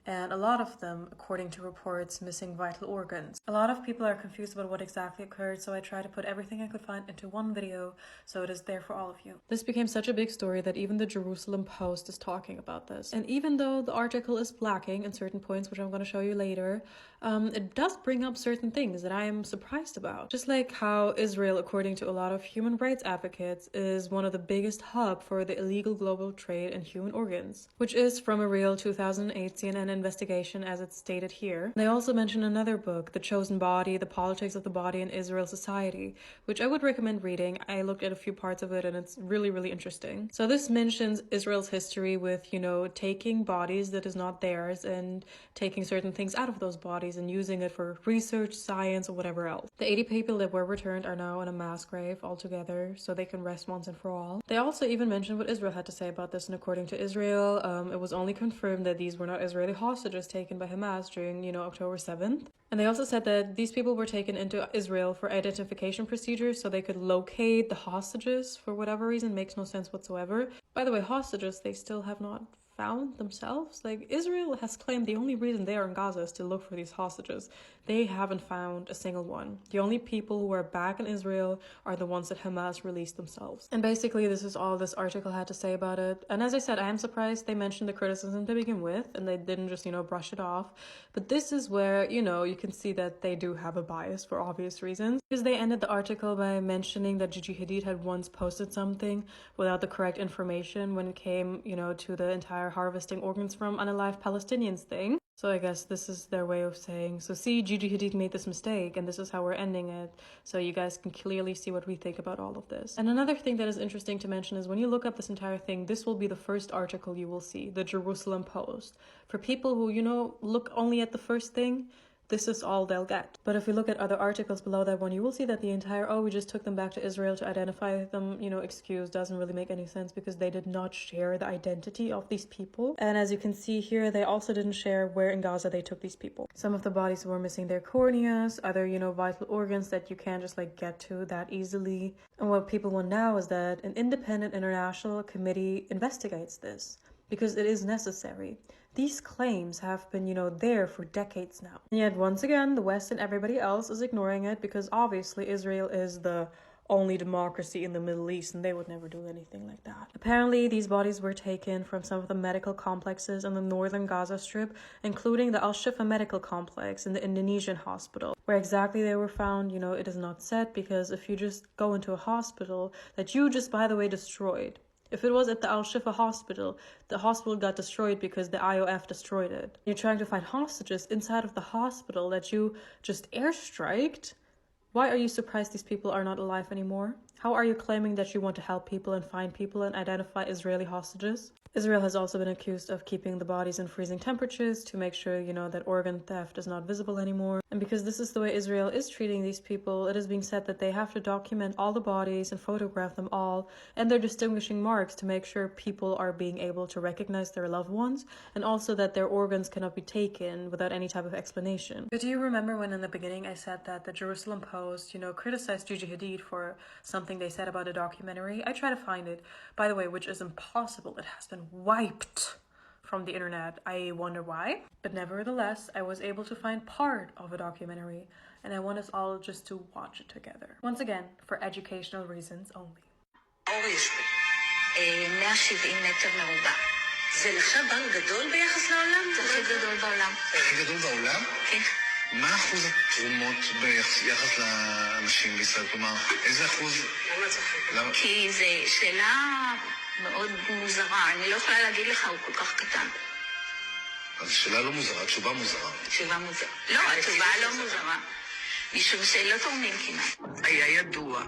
Speaker 24: and a lot of them, according to reports, missing vital organs. A lot of people are confused about what exactly occurred, so I tried to put everything I could find into one video, so it is there for all of you. This became such a big story that even the Jerusalem Post is talking about this. And even though the article is lacking in certain points, which I'm going to show you later, it does bring up certain things that I am surprised about. Just like how Israel, according to a lot of human rights advocates, is one of the biggest hub for the illegal global trade in human organs, which is from a real 2008 CNN investigation as it's stated here. They also mention another book, The Chosen Body, The Politics of the Body in Israel Society, which I would recommend reading. I looked at a few parts of it and it's really, really interesting. So this mentions Israel's history with, taking bodies that is not theirs and taking certain things out of those bodies and using it for research, science, or whatever else. The 80 people that were returned are now in a mass grave altogether, so they can rest once and for all. They also even mentioned what Israel had to say about this, and according to Israel, it was only confirmed that these were not Israeli hostages taken by Hamas during, October 7th. And they also said that these people were taken into Israel for identification procedures so they could locate the hostages for whatever reason. Makes no sense whatsoever. By the way, hostages, they still have not found themselves. Like, Israel has claimed the only reason they are in Gaza is to look for these hostages. They haven't found a single one. The only people who are back in Israel are the ones that Hamas released themselves. And basically, this is all this article had to say about it. And as I said, I am surprised they mentioned the criticism to begin with, and they didn't just, brush it off. But this is where, you can see that they do have a bias for obvious reasons. Because they ended the article by mentioning that Gigi Hadid had once posted something without the correct information when it came, to the entire harvesting organs from unalive Palestinians thing. So I guess this is their way of saying, so see, Gigi Hadid made this mistake and this is how we're ending it. So you guys can clearly see what we think about all of this. And another thing that is interesting to mention is when you look up this entire thing, this will be the first article you will see, the Jerusalem Post. For people who, look only at the first thing, this is all they'll get. But if you look at other articles below that one, you will see that the entire, we just took them back to Israel to identify them, excuse doesn't really make any sense because they did not share the identity of these people. And as you can see here, they also didn't share where in Gaza they took these people. Some of the bodies were missing their corneas, other, vital organs that you can't just get to that easily. And what people want now is that an independent international committee investigates this because it is necessary. These claims have been, there for decades now. And yet, once again, the West and everybody else is ignoring it because obviously Israel is the only democracy in the Middle East and they would never do anything like that. Apparently, these bodies were taken from some of the medical complexes in the northern Gaza Strip, including the Al-Shifa Medical Complex in the Indonesian hospital. Where exactly they were found, it is not said because if you just go into a hospital that you just, by the way, destroyed, if it was at the Al-Shifa hospital, the hospital got destroyed because the IOF destroyed it. You're trying to find hostages inside of the hospital that you just airstriked. Why are you surprised these people are not alive anymore? How are you claiming that you want to help people and find people and identify Israeli hostages? Israel has also been accused of keeping the bodies in freezing temperatures to make sure, that organ theft is not visible anymore. And because this is the way Israel is treating these people, it is being said that they have to document all the bodies and photograph them all and their distinguishing marks to make sure people are being able to recognize their loved ones and also that their organs cannot be taken without any type of explanation. But do you remember when in the beginning I said that the Jerusalem Post, criticized Gigi Hadid for something they said about a documentary? I try to find it, by the way, which is impossible. It has been wiped from the internet. I wonder why. But nevertheless, I was able to find part of a documentary, and I want us all just to watch it together. Once again, for educational reasons only.
Speaker 1: 170 מטר מרובע. זה נחשב בנק גדול ביחס לעולם? זה הכי גדול בעולם. הכי גדול בעולם? כן. מה אחוז התרומות ביחס לאנשים בישראל? כלומר, איזה אחוז? למה? כי זו שאלה מאוד מוזרה. אני לא יכולה להגיד לך, הוא כל כך קטן. אז שאלה לא מוזרה, תשובה מוזרה. תשובה מוזרה. לא, התשובה לא מוזרה. משום שלא תורמים כמעט. היה ידוע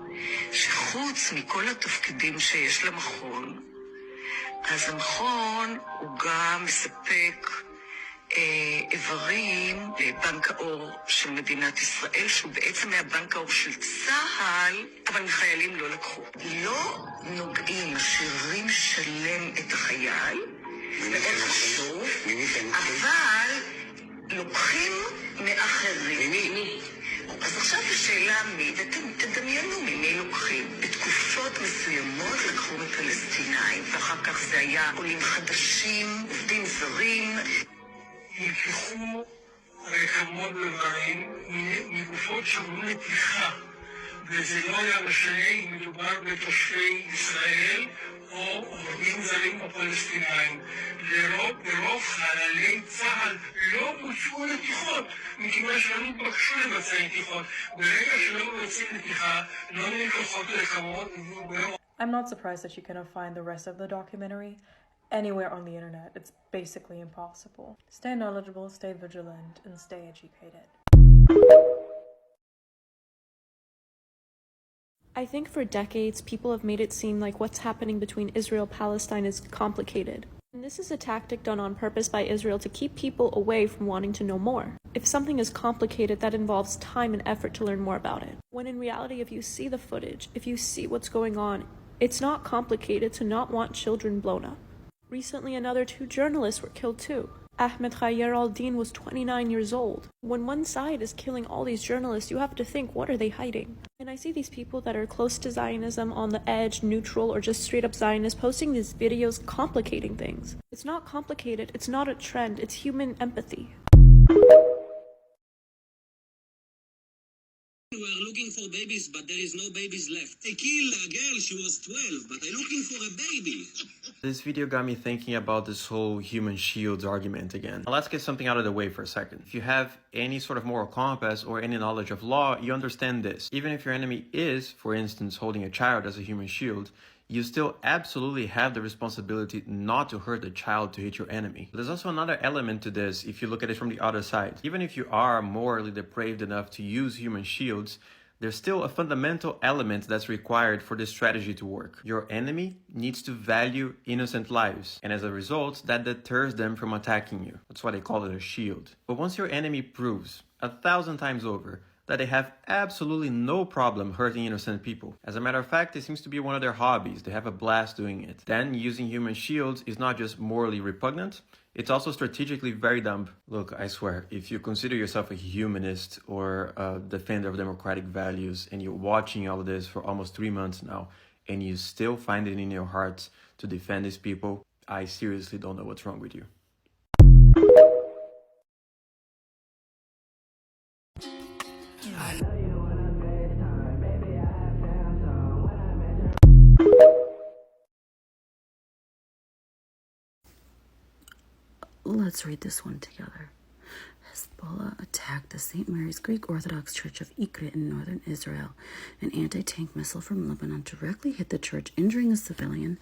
Speaker 1: שחוץ מכל התפקידים שיש למכון, אז המכון הוא גם מספק איברים לבנק האור של מדינת ישראל, שהוא בעצם היה בנק האור של צה"ל, אבל מחיילים לא לקחו. לא נוגעים, משאירים שלם את החייל, מאוד חשוב, אבל לוקחים מאחרים. ממי? אז עכשיו השאלה מי, ותדמיינו ממי לוקחים. בתקופות מסוימות לקחו מפלסטינאים, ואחר כך זה היה עולים חדשים, עובדים זרים. נלקחו כמות דברים מגופות שעברו נתיחה, וזה לא היה משנה אם מדובר בתושבי ישראל או עובדים זרים או פלסטינאים. לרוב חללי צה"ל לא בוצעו נתיחות, מכיוון שלא נתבקשו לבצע נתיחות. ברגע שלא מבצעים נתיחה, לא נלקחות לכמות.
Speaker 24: I'm not surprised that you cannot find the rest of the documentary. anywhere on the internet. It's basically impossible. Stay knowledgeable, stay vigilant, and stay educated.
Speaker 9: I think for decades, people have made it seem like what's happening between Israel and Palestine is complicated. And this is a tactic done on purpose by Israel to keep people away from wanting to know more. If something is complicated, that involves time and effort to learn more about it. When in reality, if you see the footage, if you see what's going on, it's not complicated to not want children blown up. Recently, another 2 journalists were killed too. Ahmed Khayyar al-Din was 29 years old. When one side is killing all these journalists, you have to think, what are they hiding? And I see these people that are close to Zionism, on the edge, neutral, or just straight up Zionists, posting these videos complicating things. It's not complicated, it's not a trend, it's human empathy.
Speaker 3: We are looking for babies, but there is no babies left. They killed a girl, she was 12, but they're looking for a baby.
Speaker 4: This video got me thinking about this whole human shields argument again. Now let's get something out of the way for a second. If you have any sort of moral compass or any knowledge of law, you understand this. Even if your enemy is, for instance, holding a child as a human shield, you still absolutely have the responsibility not to hurt the child to hit your enemy. There's also another element to this if you look at it from the other side. Even if you are morally depraved enough to use human shields, there's still a fundamental element that's required for this strategy to work. Your enemy needs to value innocent lives, and as a result, that deters them from attacking you. That's why they call it a shield. But once your enemy proves 1,000 times over that they have absolutely no problem hurting innocent people. As a matter of fact, it seems to be one of their hobbies. They have a blast doing it. Then using human shields is not just morally repugnant, it's also strategically very dumb. Look, I swear, if you consider yourself a humanist or a defender of democratic values and you're watching all of this for almost 3 months now and you still find it in your heart to defend these people, I seriously don't know what's wrong with you.
Speaker 5: Let's read this one together. Hezbollah attacked the St. Mary's Greek Orthodox Church of Ikrit in northern Israel. An anti-tank missile from Lebanon directly hit the church, injuring a civilian.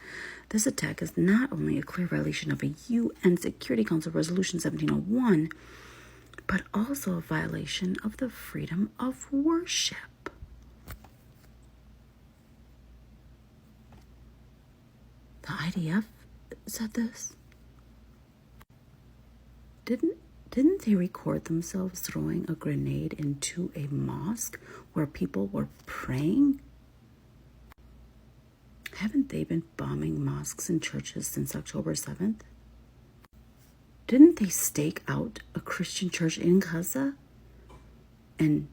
Speaker 5: This attack is not only a clear violation of a UN Security Council Resolution 1701, but also a violation of the freedom of worship. The IDF said this. Didn't they record themselves throwing a grenade into a mosque where people were praying? Haven't they been bombing mosques and churches since October 7th? Didn't they stake out a Christian church in Gaza and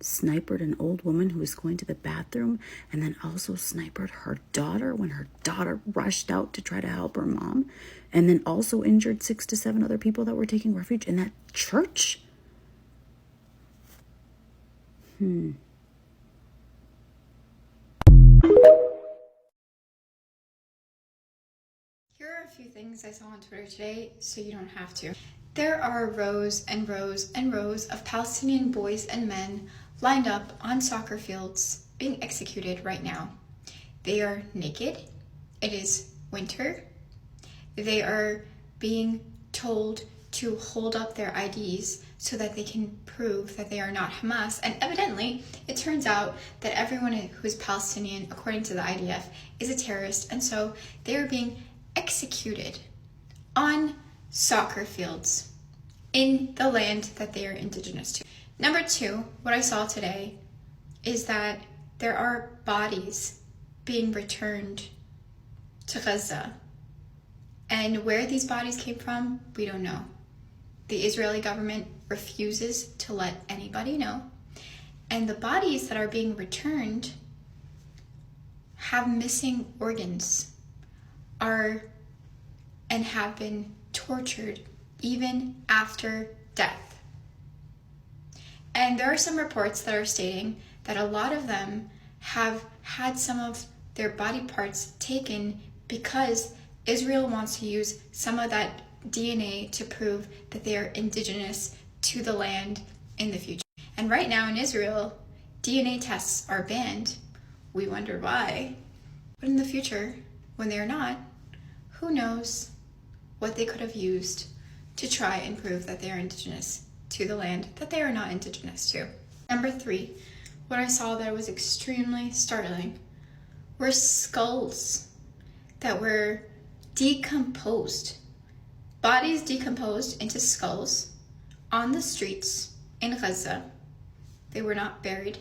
Speaker 5: sniped an old woman who was going to the bathroom, and then also sniped her daughter when her daughter rushed out to try to help her mom, and then also injured 6 to 7 other people that were taking refuge in that church? Here
Speaker 6: are a few things I saw on Twitter today, so you don't have to. There are rows and rows and rows of Palestinian boys and men lined up on soccer fields being executed right now. They are naked. It is winter. They are being told to hold up their IDs so that they can prove that they are not Hamas. And evidently, it turns out that everyone who is Palestinian, according to the IDF, is a terrorist. And so they are being executed on soccer fields in the land that they are indigenous to. Number 2, what I saw today is that there are bodies being returned to Gaza. And where these bodies came from, we don't know. The Israeli government refuses to let anybody know. And the bodies that are being returned have missing organs, and have been tortured even after death. And there are some reports that are stating that a lot of them have had some of their body parts taken because Israel wants to use some of that DNA to prove that they are indigenous to the land in the future. And right now in Israel, DNA tests are banned. We wonder why. But in the future, when they're not, who knows what they could have used to try and prove that they are indigenous to the land that they are not indigenous to. Number 3, what I saw that was extremely startling were skulls that were decomposed. Bodies decomposed into skulls on the streets in Gaza. They were not buried.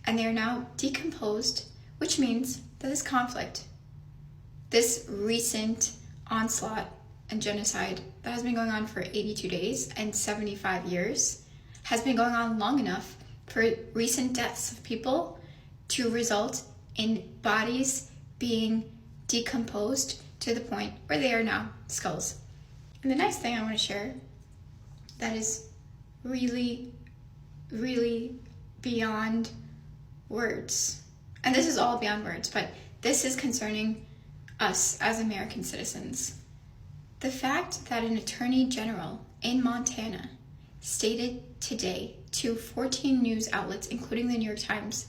Speaker 6: And they are now decomposed, which means that this conflict, this recent onslaught and genocide that has been going on for 82 days and 75 years, has been going on long enough for recent deaths of people to result in bodies being decomposed to the point where they are now skulls. And the next thing I want to share that is really, really beyond words. And this is all beyond words, but this is concerning us as American citizens. The fact that an attorney general in Montana stated today to 14 news outlets, including the New York Times,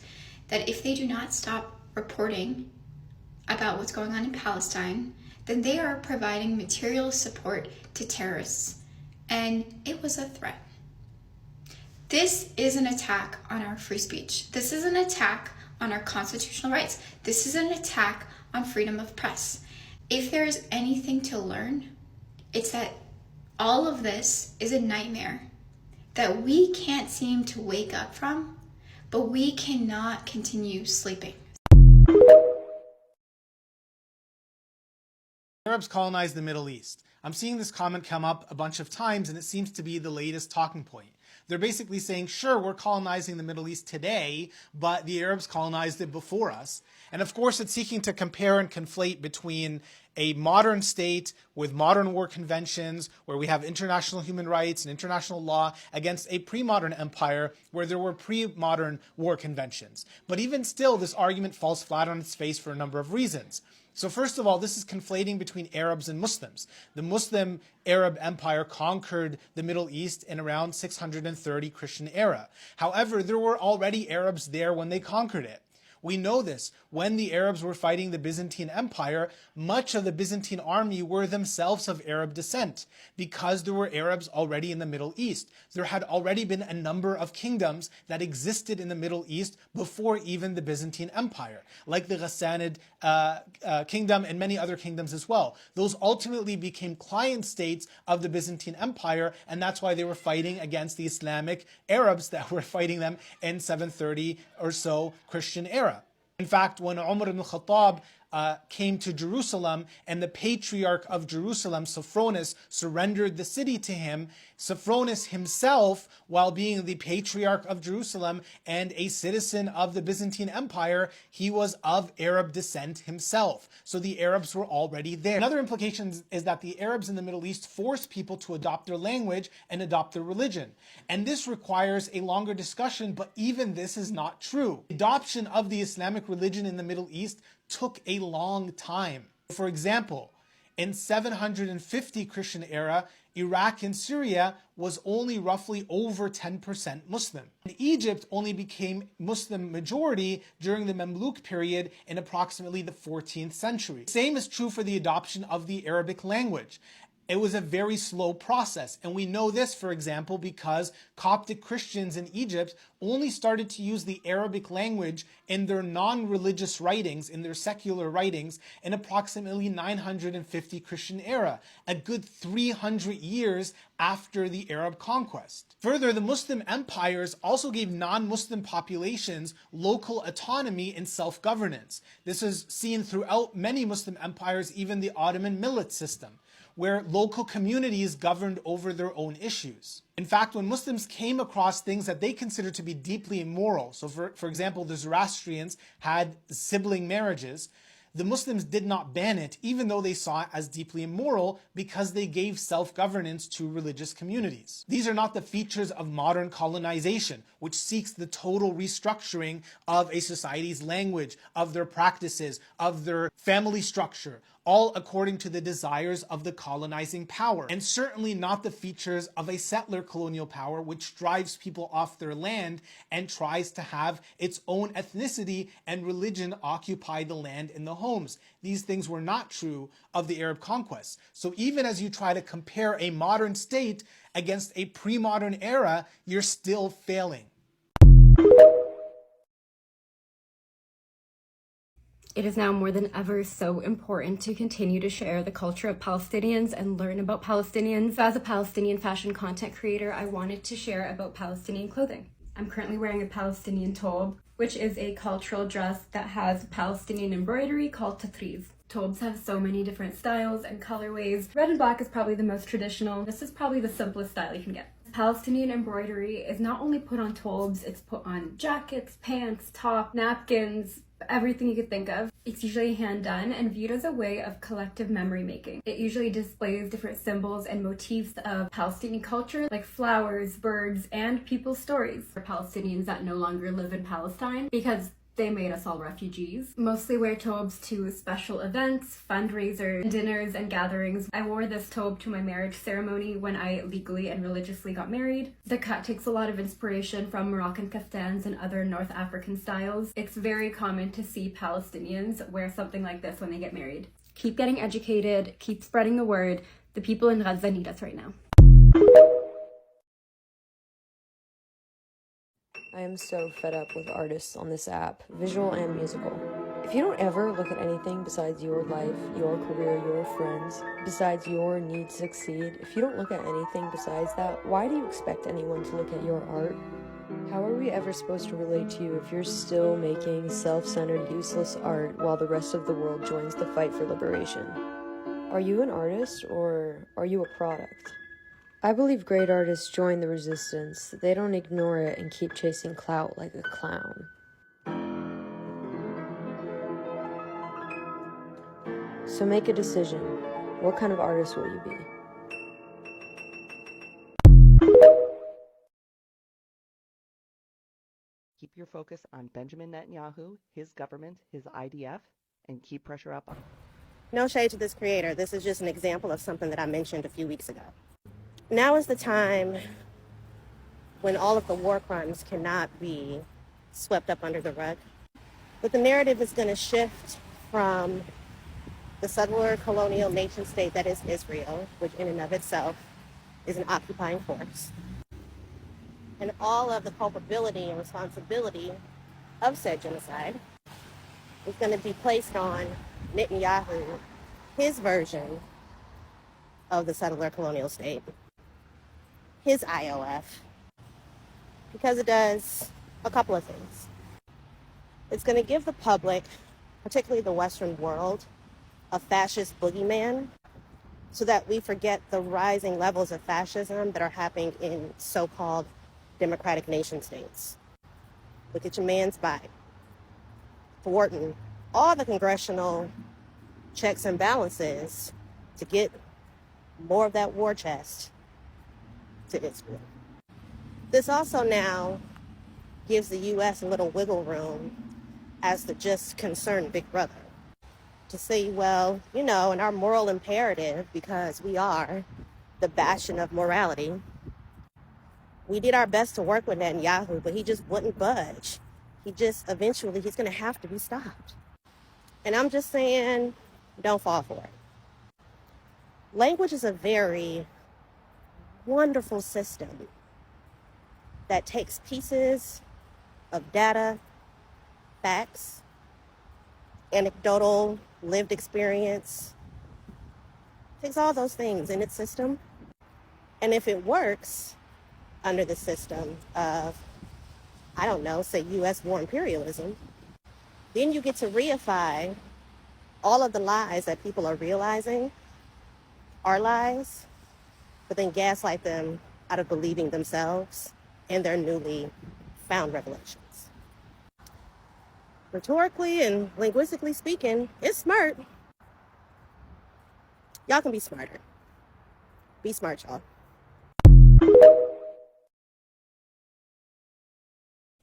Speaker 6: that if they do not stop reporting about what's going on in Palestine, then they are providing material support to terrorists. And it was a threat. This is an attack on our free speech. This is an attack on our constitutional rights. This is an attack on freedom of press. If there is anything to learn, it's that all of this is a nightmare that we can't seem to wake up from, but we cannot continue sleeping.
Speaker 2: Arabs colonized the Middle East. I'm seeing this comment come up a bunch of times, and it seems to be the latest talking point. They're basically saying, sure, we're colonizing the Middle East today, but the Arabs colonized it before us. And of course, it's seeking to compare and conflate between a modern state with modern war conventions where we have international human rights and international law against a pre-modern empire where there were pre-modern war conventions. But even still, this argument falls flat on its face for a number of reasons. So first of all, this is conflating between Arabs and Muslims. The Muslim Arab Empire conquered the Middle East in around 630 Christian era. However, there were already Arabs there when they conquered it. We know this. When the Arabs were fighting the Byzantine Empire, much of the Byzantine army were themselves of Arab descent because there were Arabs already in the Middle East. There had already been a number of kingdoms that existed in the Middle East before even the Byzantine Empire, like the Ghassanid kingdom and many other kingdoms as well. Those ultimately became client states of the Byzantine Empire, and that's why they were fighting against the Islamic Arabs that were fighting them in 730 or so Christian era. In fact, when Umar ibn Khattab came to Jerusalem and the patriarch of Jerusalem, Sophronis, surrendered the city to him, Sophronis himself, while being the patriarch of Jerusalem and a citizen of the Byzantine Empire, he was of Arab descent himself. So the Arabs were already there. Another implication is that the Arabs in the Middle East forced people to adopt their language and adopt their religion. And this requires a longer discussion, but even this is not true. Adoption of the Islamic religion in the Middle East took a long time. For example, in 750 Christian era, Iraq and Syria was only roughly over 10% Muslim. And Egypt only became Muslim majority during the Mamluk period in approximately the 14th century. Same is true for the adoption of the Arabic language. It was a very slow process, and we know this, for example, because Coptic Christians in Egypt only started to use the Arabic language in their non-religious writings, in their secular writings, in approximately 950 Christian era, a good 300 years after the Arab conquest. Further, the Muslim empires also gave non-Muslim populations local autonomy and self-governance. This is seen throughout many Muslim empires, even the Ottoman millet system, where local communities governed over their own issues. In fact, when Muslims came across things that they considered to be deeply immoral, so for example, the Zoroastrians had sibling marriages, the Muslims did not ban it, even though they saw it as deeply immoral, because they gave self-governance to religious communities. These are not the features of modern colonization, which seeks the total restructuring of a society's language, of their practices, of their family structure. all according to the desires of the colonizing power, and certainly not the features of a settler colonial power which drives people off their land and tries to have its own ethnicity and religion occupy the land and the homes. These things were not true of the Arab conquest. So even as you try to compare a modern state against a pre-modern era, you're still failing.
Speaker 7: It is now more than ever so important to continue to share the culture of Palestinians and learn about Palestinians. So as a Palestinian fashion content creator, I wanted to share about Palestinian clothing. I'm currently wearing a Palestinian tobe, which is a cultural dress that has Palestinian embroidery called tatreez. Tobes have so many different styles and colorways. Red and black is probably the most traditional. This is probably the simplest style you can get. Palestinian embroidery is not only put on tobes, it's put on jackets, pants, top, napkins, everything you could think of. It's usually hand done and viewed as a way of collective memory making. It usually displays different symbols and motifs of Palestinian culture, like flowers, birds, and people's stories. For Palestinians that no longer live in Palestine, because they made us all refugees. Mostly wear tobes to special events, fundraisers, dinners, and gatherings. I wore this tobe to my marriage ceremony when I legally and religiously got married. The cut takes a lot of inspiration from Moroccan kaftans and other North African styles. It's very common to see Palestinians wear something like this when they get married. Keep getting educated, keep spreading the word. The people in Gaza need us right now.
Speaker 8: I am so fed up with artists on this app, visual and musical. If you don't ever look at anything besides your life, your career, your friends, besides your need to succeed, if you don't look at anything besides that, why do you expect anyone to look at your art? How are we ever supposed to relate to you if you're still making self-centered, useless art while the rest of the world joins the fight for liberation? Are you an artist or are you a product? I believe great artists join the resistance. They don't ignore it and keep chasing clout like a clown. So make a decision. What kind of artist will you be?
Speaker 10: Keep your focus on Benjamin Netanyahu, his government, his IDF, and keep pressure up on.
Speaker 11: No shade to this creator. This is just an example of something that I mentioned a few weeks ago. Now is the time when all of the war crimes cannot be swept up under the rug. But the narrative is going to shift from the settler colonial nation state that is Israel, which in and of itself is an occupying force. And all of the culpability and responsibility of said genocide is going to be placed on Netanyahu, his version of the settler colonial state, his IOF, because it does a couple of things. It's going to give the public, particularly the Western world, a fascist boogeyman so that we forget the rising levels of fascism that are happening in so-called democratic nation states. Look at your man's Biden, thwarting all the congressional checks and balances to get more of that war chest to Israel. This also now gives the U.S. a little wiggle room as the just concerned big brother to say, well, you know, in our moral imperative, because we are the bastion of morality, we did our best to work with Netanyahu, but he just wouldn't budge. Eventually, he's going to have to be stopped. And I'm just saying, don't fall for it. Language is a very wonderful system that takes pieces of data, facts, anecdotal, lived experience, takes all those things in its system. And if it works under the system of, I don't know, say U.S. war imperialism, then you get to reify all of the lies that people are realizing are lies, but then gaslight them out of believing themselves and their newly found revelations. Rhetorically and linguistically speaking, it's smart. Y'all can be smarter. Be smart, y'all.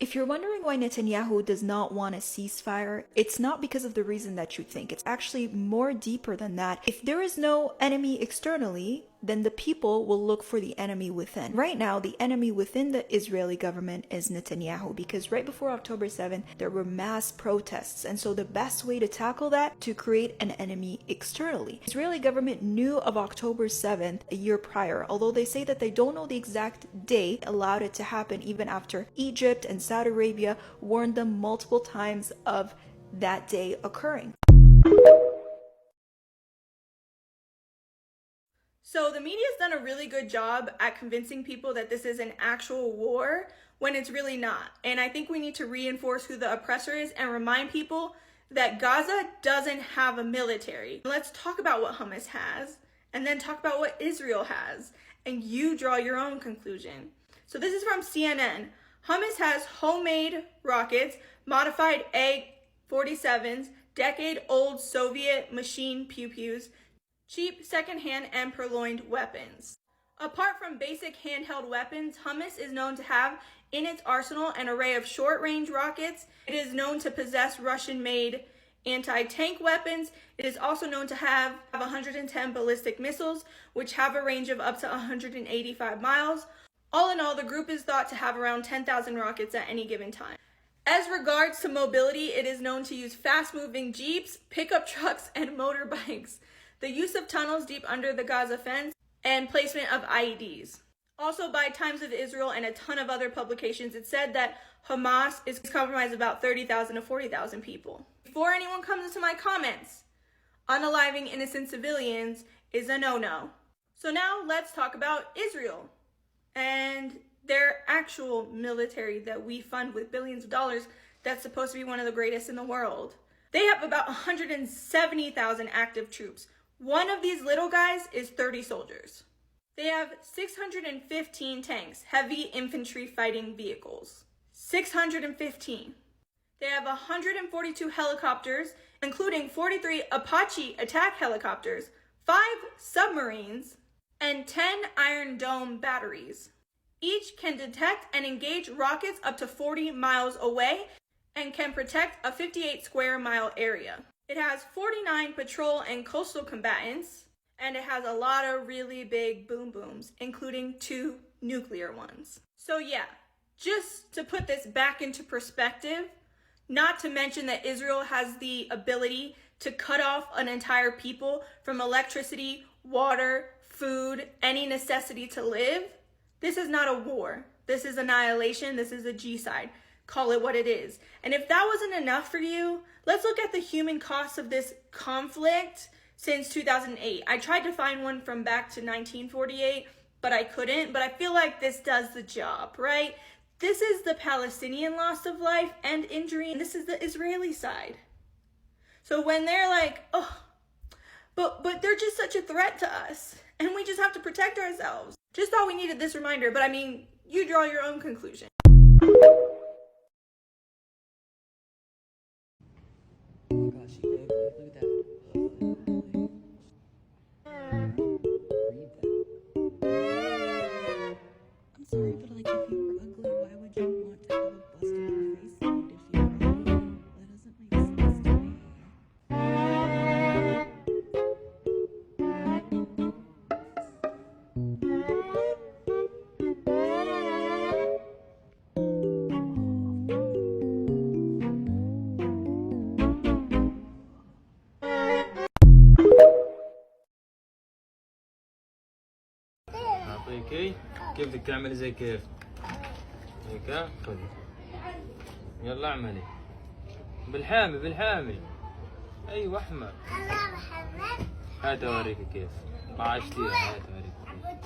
Speaker 7: If
Speaker 12: If you're wondering why Netanyahu does not want a ceasefire, it's not because of the reason that you think. It's actually more deeper than that. If there is no enemy externally, then the people will look for the enemy within. Right now, the enemy within the Israeli government is Netanyahu, because right before October 7th, there were mass protests. And so the best way to tackle that, to create an enemy externally. The Israeli government knew of October 7th a year prior, although they say that they don't know the exact date allowed it to happen, even after Egypt and Saudi Arabia warned them multiple times of that day occurring.
Speaker 13: So the media's done a really good job at convincing people that this is an actual war when it's really not. And I think we need to reinforce who the oppressor is and remind people that Gaza doesn't have a military. Let's talk about what Hamas has and then talk about what Israel has, and you draw your own conclusion. So this is from CNN. Hamas has homemade rockets, modified A-47s, decade-old Soviet machine pew-pews, cheap second-hand and purloined weapons. Apart from basic handheld weapons, Hamas is known to have in its arsenal an array of short-range rockets. It is known to possess Russian-made anti-tank weapons. It is also known to have 110 ballistic missiles, which have a range of up to 185 miles. All in all, the group is thought to have around 10,000 rockets at any given time. As regards to mobility, it is known to use fast-moving jeeps, pickup trucks, and motorbikes. The use of tunnels deep under the Gaza fence, and placement of IEDs. Also, by Times of Israel and a ton of other publications, it said that Hamas is compromised about 30,000 to 40,000 people. Before anyone comes into my comments, unaliving innocent civilians is a no-no. So now let's talk about Israel and their actual military that we fund with billions of dollars that's supposed to be one of the greatest in the world. They have about 170,000 active troops. One of these little guys is 30 soldiers. They have 615 tanks, heavy infantry fighting vehicles. 615. They have 142 helicopters, including 43 Apache attack helicopters, 5 submarines, and 10 Iron Dome batteries. Each can detect and engage rockets up to 40 miles away and can protect a 58 square mile area. It has 49 patrol and coastal combatants, and it has a lot of really big boom booms, including 2 nuclear ones. So yeah, just to put this back into perspective, not to mention that Israel has the ability to cut off an entire people from electricity, water, food, any necessity to live. This is not a war. This is annihilation. This is a G-side. Call it what it is. And if that wasn't enough for you, let's look at the human cost of this conflict since 2008. I tried to find one from back to 1948, but I couldn't. But I feel like this does the job, right? This is the Palestinian loss of life and injury, and this is the Israeli side. So when they're like, oh, but they're just such a threat to us, and we just have to protect ourselves. Just thought we needed this reminder, but I mean, you draw your own conclusion.
Speaker 5: I'm sorry, but like if you were ugly, why would you want to have a bust in your face signed if you were ugly? That doesn't make sense to me.
Speaker 14: أعطيكي كيف بدك تعملي زي كيف هيك خذي يلا اعملي بالحامي بالحامي أيوة أحمر هات أوريكي كيف طعشتيها هات أوريكي كيف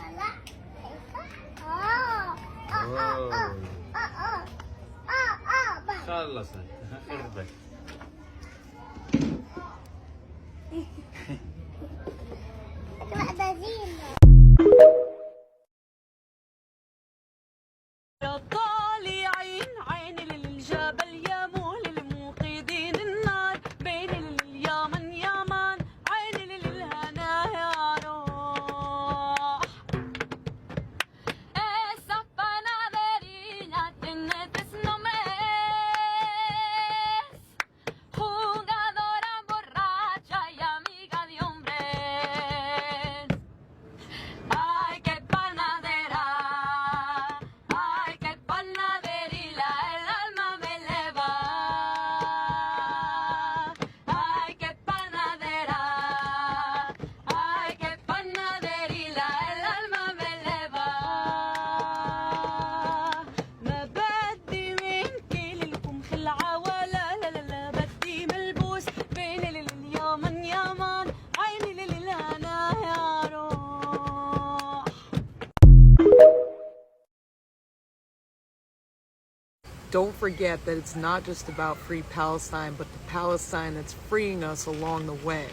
Speaker 14: خلصت خربت
Speaker 15: يا طالعين عيني للجبل يا مول الموقدين النار بيني لليمن يمن عيني للهنا يا روح اسفنا برينا تنتسنو
Speaker 16: Don't forget that it's not just about free Palestine, but the Palestine that's freeing us along the way.